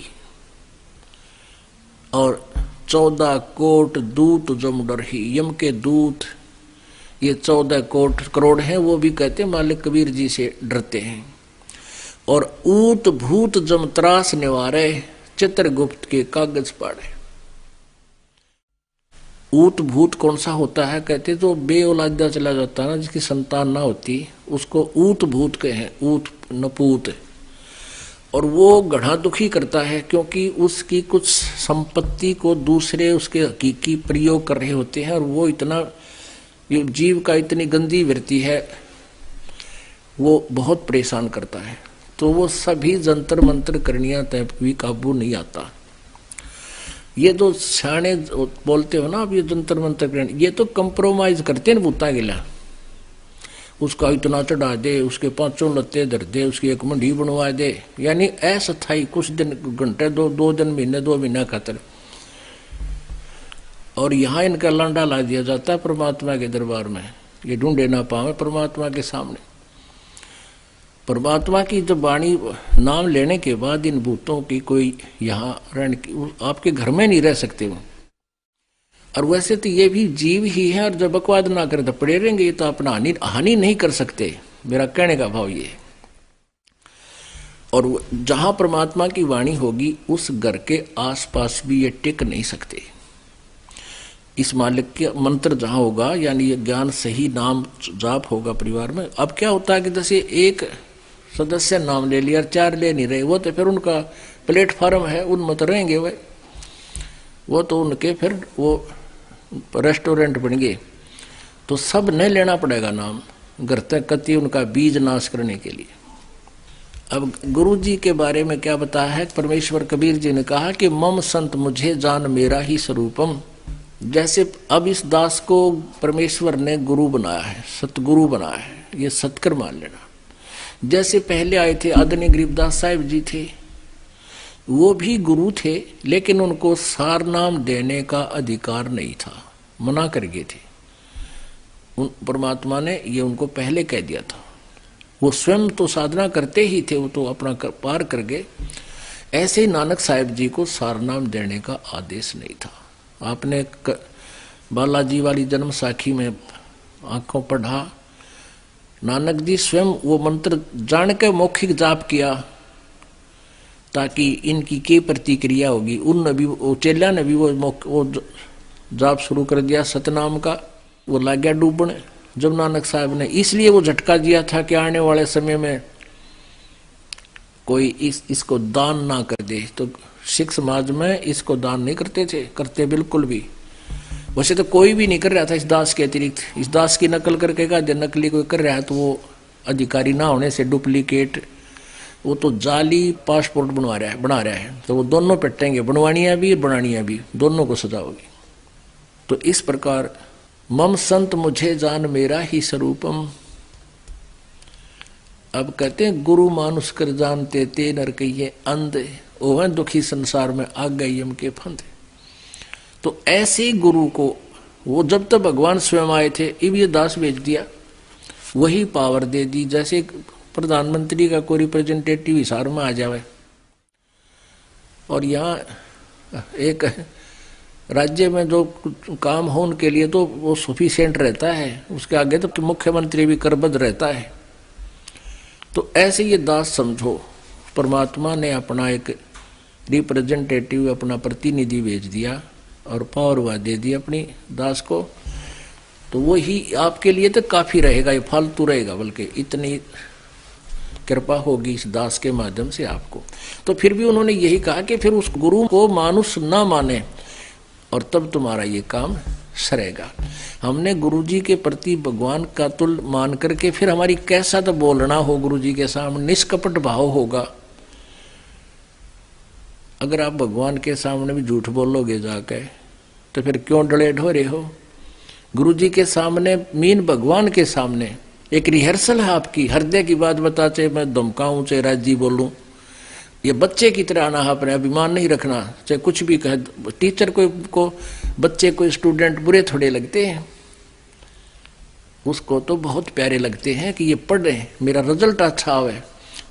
और 14 कोट दूत जम डरही। यम के दूत ये 14 कोट करोड़ हैं, वो भी कहते हैं मालिक कबीर जी से डरते हैं। और ऊत भूत जम त्रास निवारे, चित्रगुप्त के कागज पढ़े। ऊत भूत कौन सा होता है? कहते जो बेऔलादा चला जाता है ना, जिसकी संतान ना होती, उसको ऊत भूत कहे, ऊत नपूत। और वो गढ़ा दुखी करता है, क्योंकि उसकी कुछ संपत्ति को दूसरे उसके हकीकी प्रयोग कर रहे होते हैं, और वो इतना, ये जीव का इतनी गंदी वृत्ति है, वो बहुत परेशान करता है। तो वो सभी जंतर मंत्र करनिया तय भी काबू नहीं आता। ये जो सियाने बोलते हो ना, अब ये जंतर मंत्र करने, ये तो कंप्रोमाइज करते हैं भूता गिला। उसका इतना चढ़ा दे, उसके 5 लत्ते धर दे, उसकी एक मंडी बनवा दे, यानी अस्थायी कुछ दिन, घंटे, 2 दिन, महीने, 2 महीना खातर। और यहाँ इनका लांडा ला दिया जाता है परमात्मा के दरबार में, ये ढूंढे ना पावे परमात्मा के सामने। परमात्मा की जब वाणी नाम लेने के बाद इन भूतों की कोई यहाँ आपके घर में नहीं रह सकते वो। और वैसे तो ये भी जीव ही है, और जब बकवाद ना करे तो पड़े रहेंगे, ये तो अपना हानि नहीं कर सकते, मेरा कहने का भाव ये। और जहां परमात्मा की वाणी होगी उस घर के आसपास भी ये टिक नहीं सकते। इस मालिक के मंत्र जहां होगा, यानी ये ज्ञान सही नाम जाप होगा परिवार में। अब क्या होता है कि जैसे एक सदस्य नाम ले लिया, 4 ले नहीं रहे, वो तो फिर उनका प्लेटफार्म है, उनमें तो रहेंगे वो तो उनके फिर वो रेस्टोरेंट बन गए। तो सब नहीं लेना पड़ेगा नाम, घर तक कति उनका बीज नाश करने के लिए। अब गुरु जी के बारे में क्या बताया है? परमेश्वर कबीर जी ने कहा कि मम संत मुझे जान मेरा ही स्वरूपम। जैसे अब इस दास को परमेश्वर ने गुरु बनाया है, सतगुरु बनाया है, ये सत्कर मान लेना। जैसे पहले आए थे आदरणीय गरीबदास साहिब जी थे, वो भी गुरु थे, लेकिन उनको सार नाम देने का अधिकार नहीं था, मना कर गए थे। उन परमात्मा ने ये उनको पहले कह दिया था। वो स्वयं तो साधना करते ही थे, वो तो अपना पार कर गए। ऐसे ही नानक साहिब जी को सार नाम देने का आदेश नहीं था। आपने बालाजी वाली जन्म साखी में आंखों पढ़ा नानक जी स्वयं वो मंत्र जान के मौखिक जाप किया ताकि इनकी क्या प्रतिक्रिया होगी। उन भी वो चेला ने भी वो जाप शुरू कर दिया सतनाम का। वो लग गया डूबने जब नानक साहब ने इसलिए वो झटका दिया था कि आने वाले समय में कोई इसको दान ना कर दे। तो सिख समाज में इसको दान नहीं करते बिल्कुल भी। वैसे तो कोई भी नहीं कर रहा था इस दास के अतिरिक्त। इस दास की नकल करके का नकली कोई कर रहा है तो वो अधिकारी ना होने से डुप्लीकेट, वो तो जाली पासपोर्ट बना रहा है। तो वो दोनों पिटेंगे, बनवानिया भी बनानिया भी, दोनों को सजा होगी। तो इस प्रकार मम संत मुझे जान मेरा ही स्वरूपम। अब कहते हैं गुरु मानुष कर जानते ते नर कहिए अंधे, ओह दुखी संसार में आ गए यम के फंदे। तो ऐसे गुरु को वो जब तक भगवान स्वयं आए थे अब ये दास भेज दिया, वही पावर दे दी। जैसे प्रधानमंत्री का कोई रिप्रेजेंटेटिव हिसार में आ जावे और यहाँ एक राज्य में जो काम हो उनके लिए तो वो सफिशिएंट रहता है, उसके आगे तो मुख्यमंत्री भी करबद्ध रहता है। तो ऐसे ये दास समझो, परमात्मा ने अपना एक रिप्रेजेंटेटिव, अपना प्रतिनिधि भेज दिया और पावर दे दी अपनी दास को। तो वो ही आपके लिए तो काफी रहेगा, ये फालतू रहेगा, बल्कि इतनी कृपा होगी इस दास के माध्यम से आपको। तो फिर भी उन्होंने यही कहा कि फिर उस गुरु को मानुष ना माने और तब तुम्हारा ये काम सरेगा। हमने गुरु जी के प्रति भगवान का तुल्य मान करके फिर हमारी कैसा तो बोलना हो गुरु जी के सामने, निष्कपट भाव होगा। अगर आप भगवान के सामने भी झूठ बोलोगे जाके तो फिर क्यों डरे ढोरे हो। गुरु जी के सामने मीन भगवान के सामने एक रिहर्सल है आपकी, हृदय की बात बता, चाहे मैं धमकाऊं चाहे राजी बोलूं, ये बच्चे की तरह आना, अपने अभिमान नहीं रखना, चाहे कुछ भी कहे। टीचर को बच्चे को स्टूडेंट बुरे थोड़े लगते हैं, उसको तो बहुत प्यारे लगते हैं कि ये पढ़ रहे हैं, मेरा रिजल्ट अच्छा आवे।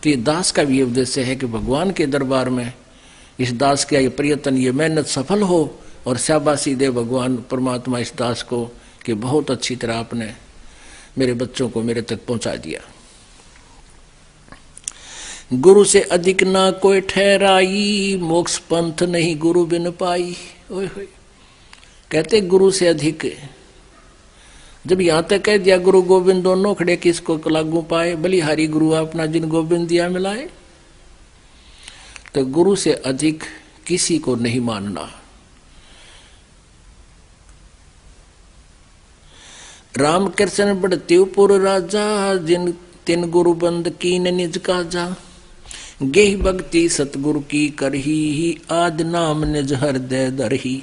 तो ये दास का भी उद्देश्य है कि भगवान के दरबार में इस दास का ये प्रयत्न, ये मेहनत सफल हो और शाबाशी दे भगवान परमात्मा इस दास को कि बहुत अच्छी तरह आपने मेरे बच्चों को मेरे तक पहुंचा दिया। गुरु से अधिक ना कोई ठहराई, मोक्ष पंथ नहीं गुरु बिन पाई। ओए होए, कहते गुरु से अधिक, जब यहां तक कह दिया गुरु गोविंद दोनों खड़े किसको लागू पाए, बलिहारी गुरु अपना जिन गोविंद दिया मिलाए। तो गुरु से अधिक किसी को नहीं मानना। रामकृष्ण बड़तेवपुर राजा, जिन तिन गुरु बंद कीन निज काजा। गेह भक्ति सतगुरु की करही, आद नाम निज हृदय दरही।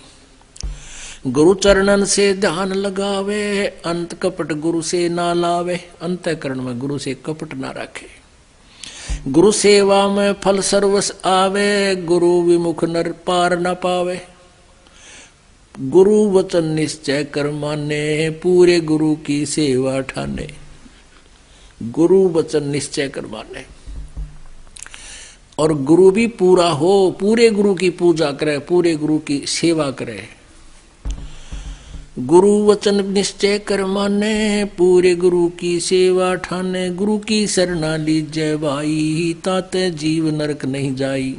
गुरु चरणन से ध्यान लगावे, अंत कपट गुरु से ना लावे। अंतःकरण में गुरु से कपट ना रखे। गुरु सेवा में फल सर्वस आवे, गुरु विमुख नर पार न पावे। गुरु वचन निश्चय कर माने, पूरे गुरु की सेवा ठाने। गुरु वचन निश्चय कर माने और गुरु भी पूरा हो, पूरे गुरु की पूजा करे, पूरे गुरु की सेवा करे। गुरु वचन निश्चय कर माने, पूरे गुरु की सेवा ठाने। गुरु की शरणा लीजय भाई, ताते जीव नरक नहीं जाई।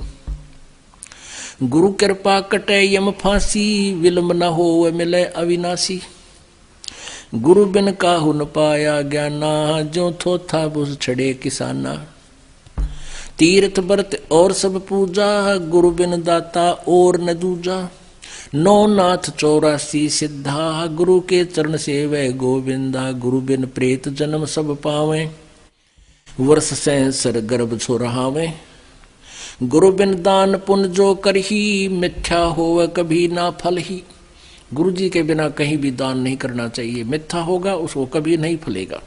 गुरु कृपा कटे यम फांसी, विलंब न हो मिले अविनाशी। गुरु बिन काहू न पाया ज्ञाना, जो थोथा बुझ छड़े किसाना। तीर्थ व्रत और सब पूजा, गुरु बिन दाता और न दूजा। नौ नाथ 84 सिद्धा, गुरु के चरण से वह गोविंदा। गुरु बिन प्रेत जन्म सब पावे, वर्ष सहस्र गर्भ छोरावे। गुरु बिन दान पुण्य जो करही, मिथ्या होवे कभी ना फल ही। गुरु जी के बिना कहीं भी दान नहीं करना चाहिए, मिथ्या होगा उसको कभी नहीं फलेगा।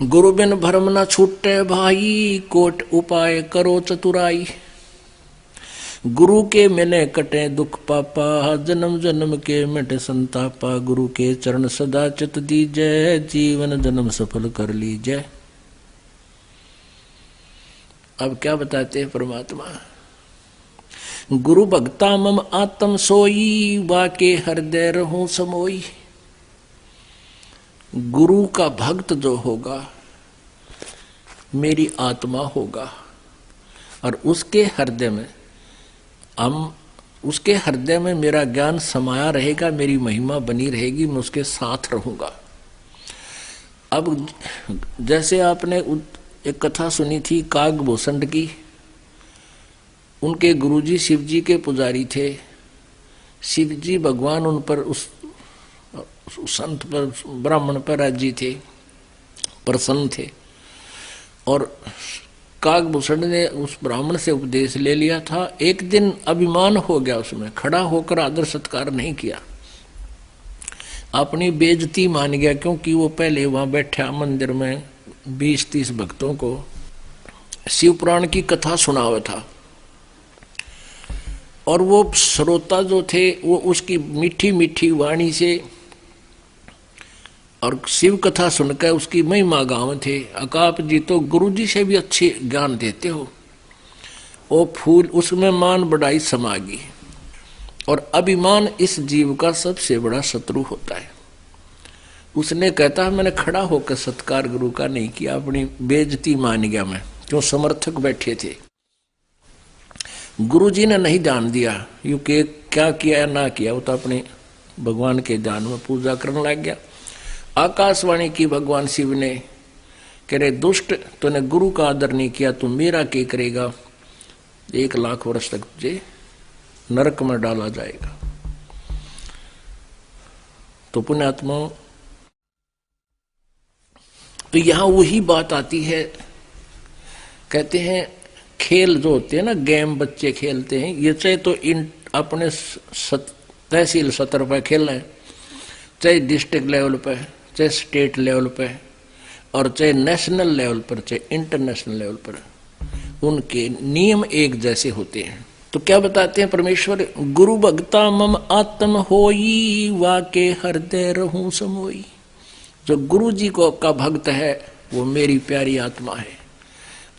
गुरु बिन भरम न छूटे भाई, कोट उपाय करो चतुराई। गुरु के मिले कटे दुख पापा, जन्म जन्म के मिटे संतापा। गुरु के चरण सदा चित दीजय, जीवन जन्म सफल कर लीजय। अब क्या बताते हैं परमात्मा। गुरु भक्ता मम आत्म सोई, वाके हृदय रहूं समोई। गुरु का भक्त जो होगा मेरी आत्मा होगा, और उसके हृदय में मेरा ज्ञान समाया रहेगा, मेरी महिमा बनी रहेगी, मैं उसके साथ रहूंगा। अब जैसे आपने एक कथा सुनी थी कागभूषण की, उनके गुरुजी शिवजी के पुजारी थे। शिवजी भगवान उन पर उस संत पर, ब्राह्मण पर राजी थे, प्रसन्न थे, और कागभूषण ने उस ब्राह्मण से उपदेश ले लिया था। एक दिन अभिमान हो गया, उसमें खड़ा होकर आदर सत्कार नहीं किया, अपनी बेइज्जती मान गया, क्योंकि वो पहले वहां बैठा मंदिर में 20-30 भक्तों को शिव पुराण की कथा सुना हुआ था, और वो श्रोता जो थे वो उसकी मीठी मीठी वाणी से और शिव कथा सुनकर उसकी महिमा गाँव थे। अकाप जी तो गुरु जी से भी अच्छे ज्ञान देते हो। वो फूल उसमें मान बढ़ाई समागी, और अभिमान इस जीव का सबसे बड़ा शत्रु होता है। उसने कहता है मैंने खड़ा होकर सत्कार गुरु का नहीं किया, अपनी बेइज्जती मान गया मैं, क्यों समर्थक बैठे थे। गुरु जी ने नहीं ध्यान दिया, क्योंकि क्या किया ना किया वो तो अपने भगवान के ध्यान में पूजा करने लग गया। आकाशवाणी की भगवान शिव ने, कह रहे दुष्ट तूने गुरु का आदर नहीं किया, तू मेरा क्या करेगा, 1 लाख वर्ष तक तुझे नरक में डाला जाएगा। तो पुण्यात्मा, तो यहां वही बात आती है, कहते हैं खेल जो होते हैं ना, गेम बच्चे खेलते हैं, ये चाहे तो अपने तहसील सतर पर खेल रहे, चाहे डिस्ट्रिक्ट लेवल पर, चाहे स्टेट लेवल पर, और चाहे नेशनल लेवल पर, चाहे इंटरनेशनल लेवल पर, उनके नियम एक जैसे होते हैं। तो क्या बताते हैं परमेश्वर, गुरु भक्ता मम आत्म होई, वाके हृदय रहूं समोई। जो गुरु जी को का भक्त है वो मेरी प्यारी आत्मा है,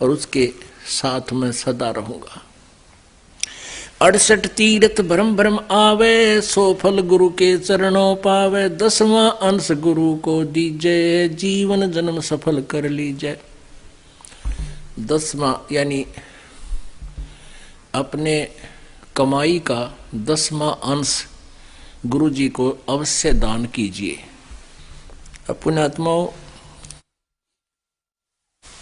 और उसके साथ में सदा रहूंगा। 68 तीर्थ भरम भरम आवे, 100 फल गुरु के चरणों पावे, 10वां अंश गुरु को दीजय, जीवन जन्म सफल कर लीजय। 10वां यानी अपने कमाई का 10वां अंश गुरु जी को अवश्य दान कीजिए। पुण्यात्माओं,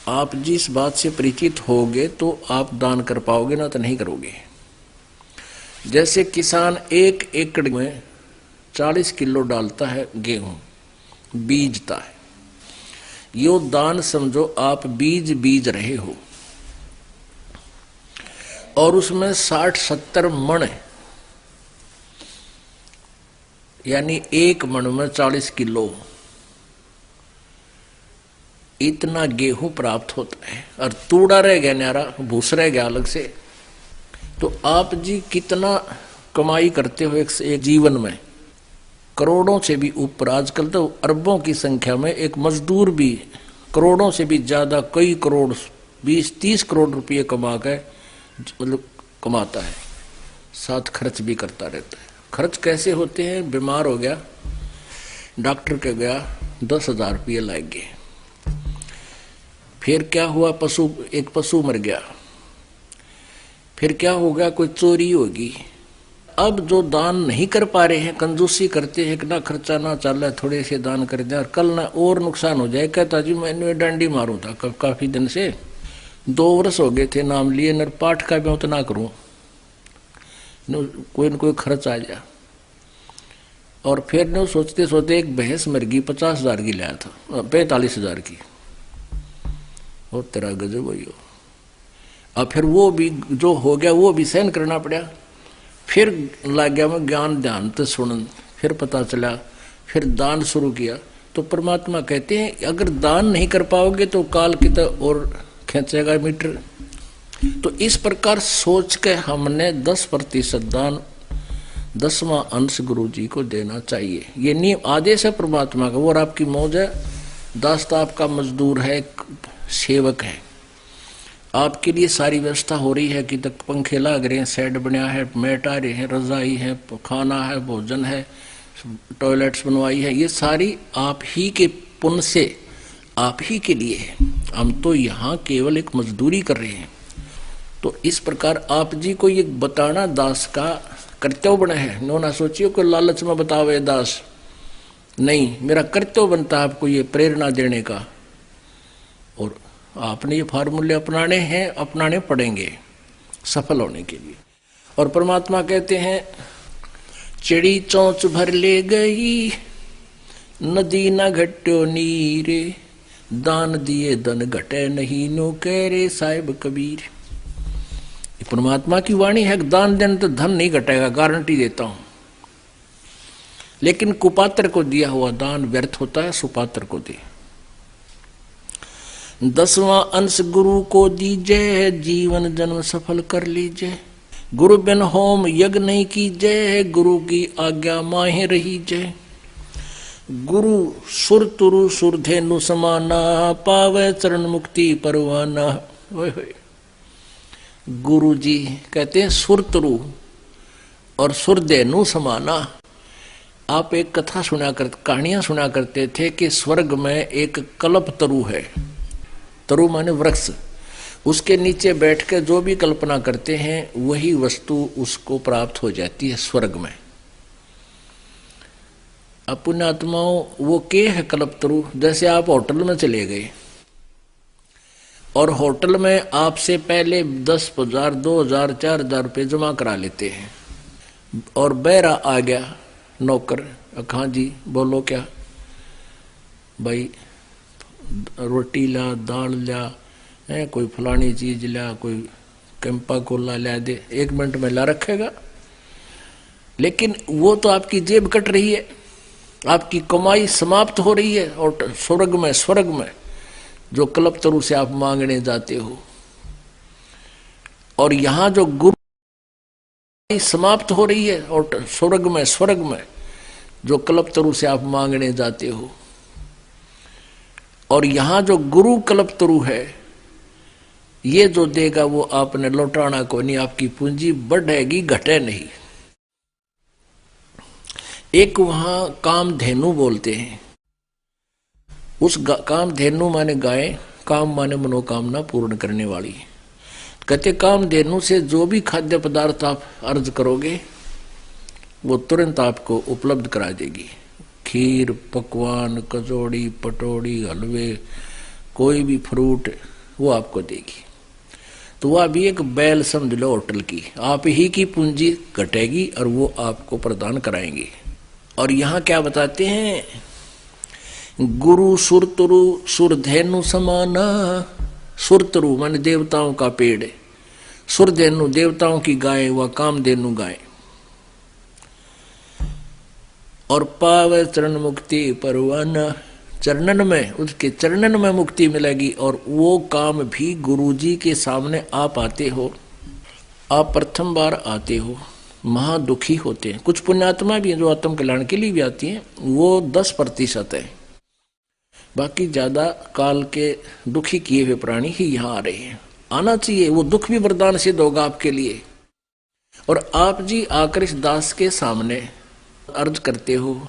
आप जिस बात से परिचित होगे तो आप दान कर पाओगे, ना तो नहीं करोगे। जैसे किसान 1 एकड़ में 40 किलो डालता है गेहूं, बीजता है, यो दान समझो आप बीज रहे हो, और उसमें 60-70 मण, यानी 1 मण में 40 किलो, इतना गेहूं प्राप्त होता है, और तूड़ा रह गया न्यारा, भूस रह गया अलग से। तो आप जी कितना कमाई करते हो एक जीवन में, करोड़ों से भी ऊपर, आजकल तो अरबों की संख्या में एक मजदूर भी करोड़ों से भी ज्यादा, कई करोड़, 20-30 करोड़ रुपये कमा के मतलब कमाता है, साथ खर्च भी करता रहता है। खर्च कैसे होते हैं, बीमार हो गया, डॉक्टर के गया, 10,000 रुपये लग गए। फिर क्या हुआ, एक पशु मर गया, फिर क्या हो गया, कोई चोरी होगी। अब जो दान नहीं कर पा रहे हैं, कंजूसी करते हैं कि ना खर्चा ना चल, थोड़े से दान कर दें और कल ना और नुकसान हो जाए। कहता जी मैंने डंडी मारूं था काफी दिन से, 2 वर्ष हो गए थे नाम लिए, नर पाठ का भी तो ना करूं, कोई न कोई खर्च आ जाए। और फिर न सोचते सोचते एक भैंस मर गई, 50,000 की लाया था, 45,000 की, और तेरा गजब हो। और फिर वो भी जो हो गया वो भी सहन करना पड़ा। फिर लग गया मैं ज्ञान ध्यान तो सुन, फिर पता चला, फिर दान शुरू किया। तो परमात्मा कहते हैं अगर दान नहीं कर पाओगे तो काल की तो और खींचेगा मीटर। तो इस प्रकार सोच के हमने 10% दान, 10वां अंश गुरु जी को देना चाहिए। ये नियम आदेश है परमात्मा का। और आपकी मौज है, दास आपका मजदूर है, सेवक है, आपके लिए सारी व्यवस्था हो रही है कि तक पंखे लग रहे हैं, सेट बनया है, मैट आ रहे हैं, रजाई है, खाना है, भोजन है, टॉयलेट्स बनवाई है, ये सारी आप ही के पुण्य से आप ही के लिए है। हम तो यहाँ केवल एक मजदूरी कर रहे हैं। तो इस प्रकार आप जी को ये बताना दास का कर्तव्य बना है। नो ना सोचियो को लालच में बतावे दास, नहीं, मेरा कर्तव्य बनता है आपको ये प्रेरणा देने का। और आपने ये फार्मूले अपनाने हैं, अपनाने पड़ेंगे सफल होने के लिए। और परमात्मा कहते हैं, चिड़ी चोंच भर ले गई, नदी न घट्यो नीरे, दान दिए धन घटे नहीं, नो कह रे साहिब कबीर। ये परमात्मा की वाणी है, दान देने तो धन नहीं घटेगा, गारंटी देता हूं। लेकिन कुपात्र को दिया हुआ दान व्यर्थ होता है, सुपात्र को दे। 10वां अंश गुरु को दीजिए, जीवन जन्म सफल कर लीजिए। गुरु बिन होम यज्ञ नहीं कीजिए, गुरु की आज्ञा माहे रहीजे। गुरु सुर तुरु सुरधेनु समाना, पावे चरण मुक्ति परवाना। ओए होए, गुरु जी कहते हैं सुरतरु और सुरधेनु समाना। आप एक कथा कहानियां सुना करते थे कि स्वर्ग में एक कल्प तरु है। तरु माने वृक्ष, उसके नीचे बैठ के जो भी कल्पना करते हैं वही वस्तु उसको प्राप्त हो जाती है स्वर्ग में। पुण्यात्माओं, वो के है कल्पतरु। जैसे आप होटल में चले गए और होटल में आपसे पहले 10,000, 2,000, 4,000 रुपये जमा करा लेते हैं और बैरा आ गया नौकर, हाँ जी बोलो क्या भाई, रोटी ला, दाल ला, है कोई फलानी चीज ला, कोई कैंपा कोला ला दे, 1 मिनट में ला रखेगा। लेकिन वो तो आपकी जेब कट रही है, आपकी कमाई समाप्त हो रही है। और स्वर्ग में जो कल्पतरु से आप मांगने जाते हो, और यहां जो गुरु समाप्त हो रही है, और स्वर्ग में जो कल्पतरु से आप मांगने जाते हो, और यहां जो गुरु कल्पतरु है, ये जो देगा वो आपने लौटाना को नहीं, आपकी पूंजी बढ़ेगी घटे नहीं। एक वहां कामधेनु बोलते हैं, उस कामधेनु माने गाय, काम माने मनोकामना पूर्ण करने वाली। कहते कामधेनु से जो भी खाद्य पदार्थ आप अर्ज करोगे वो तुरंत आपको उपलब्ध करा देगी। खीर, पकवान, कचौड़ी, पटौड़ी, हलवे, कोई भी फ्रूट वो आपको देगी। तो वह भी एक बैल समझ लो होटल की, आप ही की पूंजी घटेगी और वो आपको प्रदान कराएंगे। और यहाँ क्या बताते हैं, गुरु सुरतरु सुरधेनु समाना। सुरतरु माने देवताओं का पेड़, सुरधेनु देवताओं की गाय, व कामधेनु गाय। और पावे चरण मुक्ति परवाना, चरणन में, उसके चरणन में मुक्ति मिलेगी। और वो काम भी गुरु जी के सामने आप आते हो, आप प्रथम बार आते हो, महादुखी होते हैं। कुछ पुण्यात्मा भी हैं जो आत्म कल्याण के लिए भी आती हैं, वो 10% है, बाकी ज्यादा काल के दुखी किए हुए प्राणी ही यहाँ आ रहे हैं। आना चाहिए, वो दुख भी वरदान सिद्ध होगा आपके लिए। और आप जी आकर इस दास के सामने अर्ज करते हो,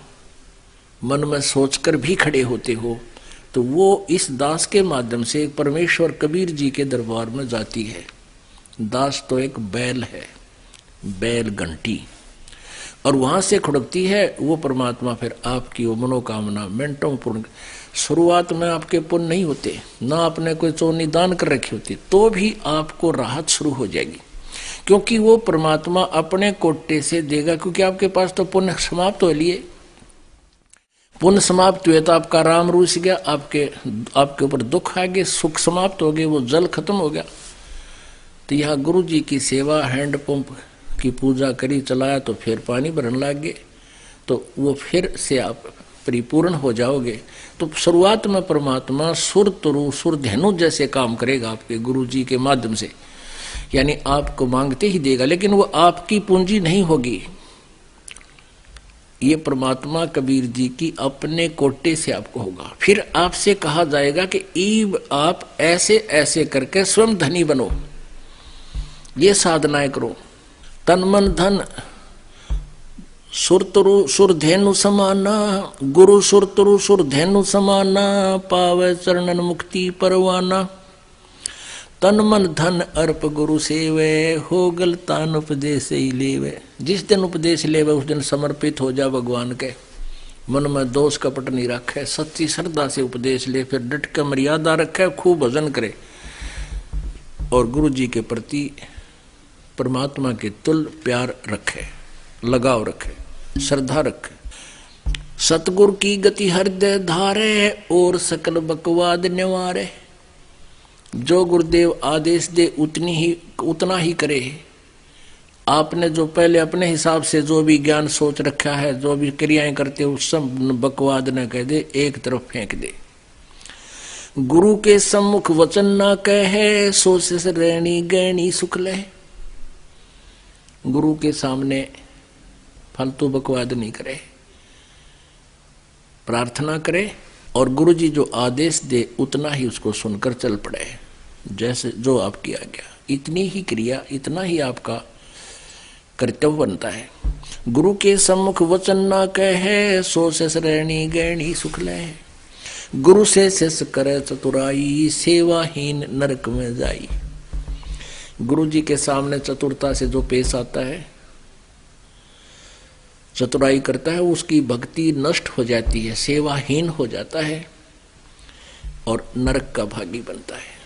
मन में सोचकर भी खड़े होते हो, तो वो इस दास के माध्यम से परमेश्वर कबीर जी के दरबार में जाती है। दास तो एक बैल है, बैल घंटी, और वहां से खुड़कती है वो परमात्मा। फिर आपकी वो मनोकामना मिनटों पूर्ण। शुरुआत में आपके पुण्य नहीं होते, ना आपने कोई चोनी दान कर रखी होती, तो भी आपको राहत शुरू हो जाएगी, क्योंकि वो परमात्मा अपने कोटे से देगा। क्योंकि आपके पास तो पुण्य समाप्त हो लिए, पुण्य समाप्त हुए तो आपका राम रूस गया, आपके ऊपर दुख आ गए, सुख समाप्त हो गए, वो जल खत्म हो गया। तो यहाँ गुरु जी की सेवा, हैंडपंप की पूजा करी, चलाया, तो फिर पानी भरने लग गए, तो वो फिर से आप परिपूर्ण हो जाओगे। तो शुरुआत में परमात्मा सुर तुरु सुर धेनु जैसे काम करेगा आपके गुरु जी के माध्यम से, यानी आपको मांगते ही देगा, लेकिन वो आपकी पूंजी नहीं होगी। ये परमात्मा कबीर जी की अपने कोटे से आपको होगा। फिर आपसे कहा जाएगा कि ईब आप ऐसे ऐसे करके स्वयं धनी बनो, ये साधनाएं करो, तन मन धन सुरतरु सुरधेनु समाना, गुरु सुरतरु सुरधेनु समाना, पावे चरणन मुक्ति परवाना। तन मन धन अर्प गुरु सेवे, हो गल तान उपदेश ही लेवे। जिस दिन उपदेश लेवे उस दिन समर्पित हो जा भगवान के, मन में दोष कपट नहीं रखे, सच्ची श्रद्धा से उपदेश ले, फिर डट के मर्यादा रखे, खूब भजन करे और गुरु जी के प्रति परमात्मा के तुल प्यार रखे, लगाव रखे, श्रद्धा रखे। सतगुरु की गति हृदय धारे, और सकल बकवाद निवारे। जो गुरुदेव आदेश दे उतना ही करे। आपने जो पहले अपने हिसाब से जो भी ज्ञान सोच रखा है, जो भी क्रियाएं करते हो, सब बकवाद न कह दे, एक तरफ फेंक दे। गुरु के सम्मुख वचन न कहे, सोच से रहनी गहनी सुख ले। गुरु के सामने फालतू बकवाद नहीं करे, प्रार्थना करे और गुरु जी जो आदेश दे उतना ही उसको सुनकर चल पड़े। जैसे जो आप किया गया, इतनी ही क्रिया, इतना ही आपका कर्तव्य बनता है। गुरु के सम्मुख वचन ना कहे, सो शेष रहनी गहनी सुख ले। गुरु से शेष करे चतुराई, सेवाहीन नरक में जाई। गुरु जी के सामने चतुरता से जो पेश आता है, चतुराई करता है, उसकी भक्ति नष्ट हो जाती है, सेवाहीन हो जाता है और नरक का भागी बनता है।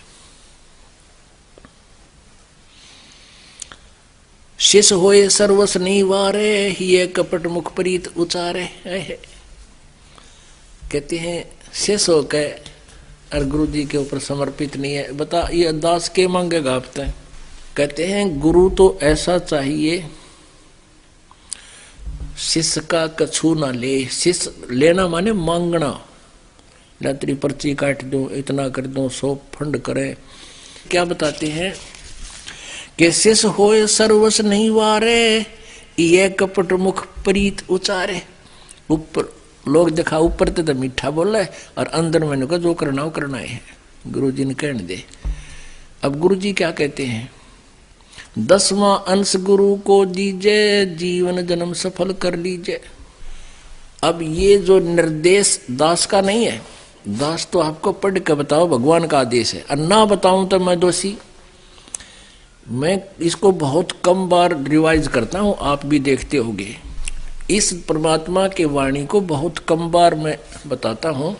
शिष होए सर्वस निवारे, ये कपट मुख प्रीत उचारे। कहते हैं शिष होकर और गुरु जी के ऊपर समर्पित नहीं है, बता ये दास के मांगेगा आप तय। कहते हैं गुरु तो ऐसा चाहिए शिष्य का कछु ना ले। शिष्य लेना माने मांगना, तेरी पर्ची काट दूं, इतना कर दूं, 100 फंड करे। क्या बताते हैं कि शिष्य होए सर्वस नहीं वारे, ये कपट मुख प्रीत उचारे। ऊपर लोग देखा ऊपर तो मीठा बोला है और अंदर मैंने कहा जो करना वो करना है, गुरु जी ने कहने दे। अब गुरु जी क्या कहते हैं, 10वां अंश गुरु को दीजिए, जीवन जन्म सफल कर लीजिए। अब ये जो निर्देश दास का नहीं है, दास तो आपको पढ़ के बताओ, भगवान का आदेश है। और ना बताऊं तो मैं दोषी। मैं इसको बहुत कम बार रिवाइज करता हूं, आप भी देखते होंगे। इस परमात्मा के वाणी को बहुत कम बार मैं बताता हूं,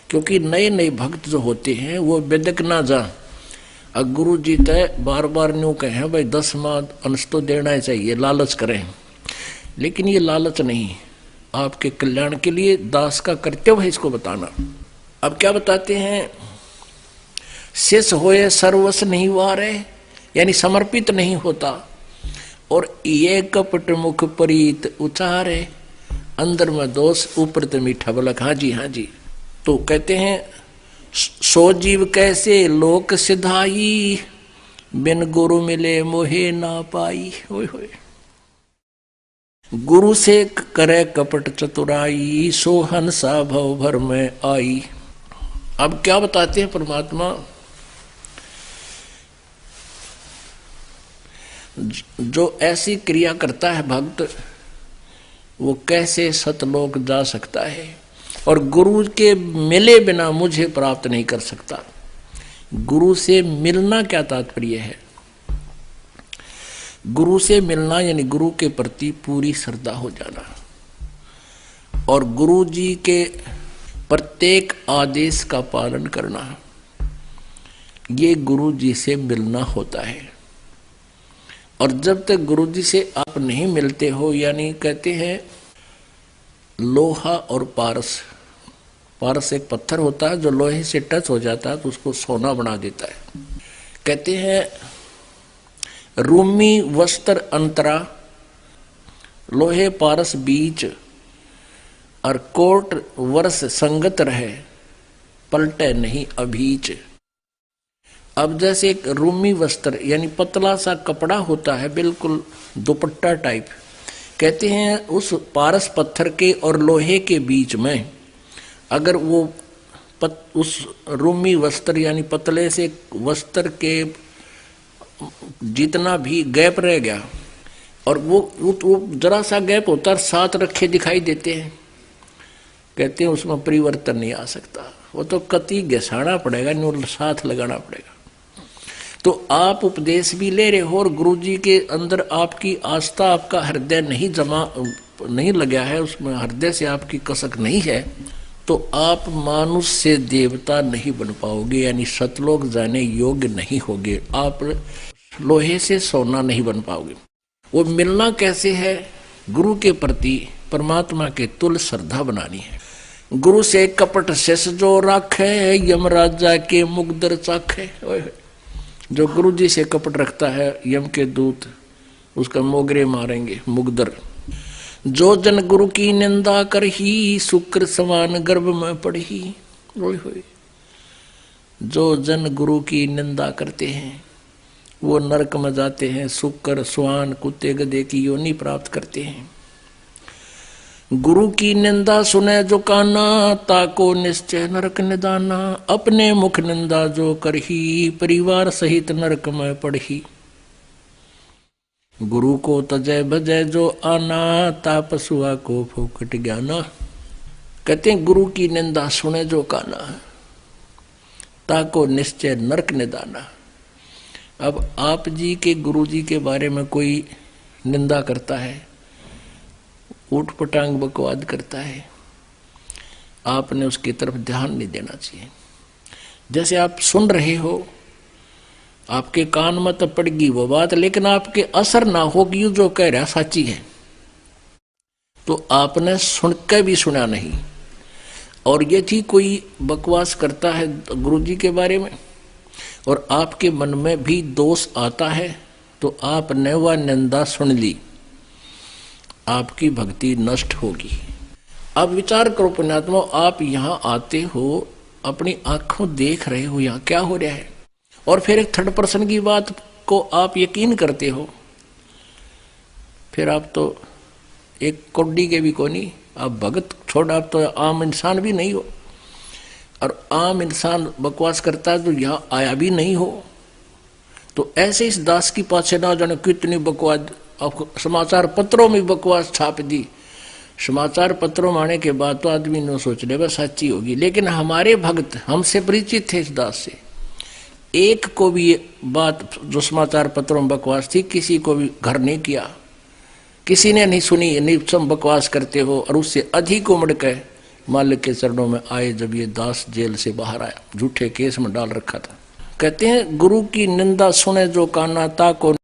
क्योंकि नए नए भक्त जो होते हैं वो बेदक ना जा। अब गुरु जी तय बार बार न्यू कहे भाई 10वां अंश तो देना ही चाहिए, लालच करें, लेकिन ये लालच नहीं, आपके कल्याण के लिए दास का कर्तव्य है इसको बताना। अब क्या बताते हैं, शेष होए सर्वस नहीं वारे, यानी समर्पित नहीं होता, और ये कपट मुख प्रीत उचारे। अंदर में दोष, ऊपर तो मीठा बोला। हाँ जी हाँ जी। तो कहते हैं सो जीव कैसे लोक सिधाई, बिन गुरु मिले मोहे ना पाई। होय होय। गुरु से करे कपट चतुराई, सो हंसा भव भर में आई। अब क्या बताते हैं परमात्मा, जो ऐसी क्रिया करता है भक्त, वो कैसे सतलोक जा सकता है, और गुरु के मिले बिना मुझे प्राप्त नहीं कर सकता। गुरु से मिलना क्या तात्पर्य है, गुरु से मिलना यानी गुरु के प्रति पूरी श्रद्धा हो जाना, और गुरु जी के प्रत्येक आदेश का पालन करना, ये गुरु जी से मिलना होता है। और जब तक गुरु जी से आप नहीं मिलते हो, यानी कहते हैं लोहा और पारस, पारस एक पत्थर होता है जो लोहे से टच हो जाता है तो उसको सोना बना देता है। कहते हैं रूमी वस्त्र अंतरा, लोहे पारस बीच, और कोट वर्ष संगत रहे, पलटे नहीं अभीच। अब जैसे एक रूमी वस्त्र यानी पतला सा कपड़ा होता है, बिल्कुल दुपट्टा टाइप, कहते हैं उस पारस पत्थर के और लोहे के बीच में अगर वो उस रूमी वस्त्र यानी पतले से वस्त्र के जितना भी गैप रह गया और वो जरा सा गैप होता है, 7 रखे दिखाई देते हैं, कहते हैं उसमें परिवर्तन नहीं आ सकता, वो तो कति घसाना पड़ेगा, न्यूल साथ लगाना पड़ेगा। तो आप उपदेश भी ले रहे हो और गुरु जी के अंदर आपकी आस्था, आपका हृदय नहीं लगा है, उसमें हृदय से आपकी कसक नहीं है, तो आप मानुष से देवता नहीं बन पाओगे, यानी सतलोक जाने योग्य नहीं होगे, आप लोहे से सोना नहीं बन पाओगे। वो मिलना कैसे है? गुरु के प्रति परमात्मा के तुल श्रद्धा बनानी है। गुरु से कपट शेष जो राखे, यमराजा के मुगदर चाखे। जो गुरु जी से कपट रखता है, यम के दूत उसका मोगरे मारेंगे, मुगदर। जो जन गुरु की निंदा कर ही, शुक्र समान गर्भ में पड़ी। जो जन गुरु की निंदा करते हैं वो नरक में जाते हैं, शुक्र स्वान कुत्ते गधे की योनि प्राप्त करते हैं। गुरु की निंदा सुने जो काना, ताको निश्चय नरक निदाना। अपने मुख निंदा जो करही, परिवार सहित नरक में पड़ही। गुरु को तजय भजय जो आना, तापसुआ को फोकट ज्ञाना। कहते हैं गुरु की निंदा सुने जो काना, ताको निश्चय नरक निदाना। अब आप जी के गुरु जी के बारे में कोई निंदा करता है, ऊट पटांग बकवाद करता है, आपने उसकी तरफ ध्यान नहीं देना चाहिए। जैसे आप सुन रहे हो, आपके कान में तो पड़गी वो बात, लेकिन आपके असर ना होगी जो कह रहा सच्ची है, तो आपने सुन के भी सुना नहीं। और ये थी कोई बकवास करता है गुरु जी के बारे में और आपके मन में भी दोष आता है, तो आपने वह निंदा सुन ली, आपकी भक्ति नष्ट होगी। अब विचार करो पुण्यात्मा, आप यहाँ आते हो, अपनी आंखों देख रहे हो यहाँ क्या हो रहा है, और फिर एक थर्ड पर्सन की बात को आप यकीन करते हो, फिर आप तो एक कौड़ी के भी कोनी, आप भगत छोड़, आप तो आम इंसान भी नहीं हो। और आम इंसान बकवास करता है तो यहाँ आया भी नहीं हो, तो ऐसे इस दास की पाछे ना जाने कितनी बकवास। अब समाचार पत्रों में बकवास छाप दी, समाचार पत्रों में आने के बाद तो आदमी ने सोच ले बस सच्ची होगी, लेकिन हमारे भक्त हमसे परिचित थे इस दास से, एक को भी ये बात जो समाचार पत्रों में बकवास थी किसी को भी घर नहीं किया, किसी ने नहीं सुनी, नहीं सब बकवास करते हो। और उससे अधिक उमड़ के मालिक के चरणों में आए जब ये दास जेल से बाहर आया, झूठे केस में डाल रखा था। कहते हैं गुरु की निंदा सुने जो काना, ताको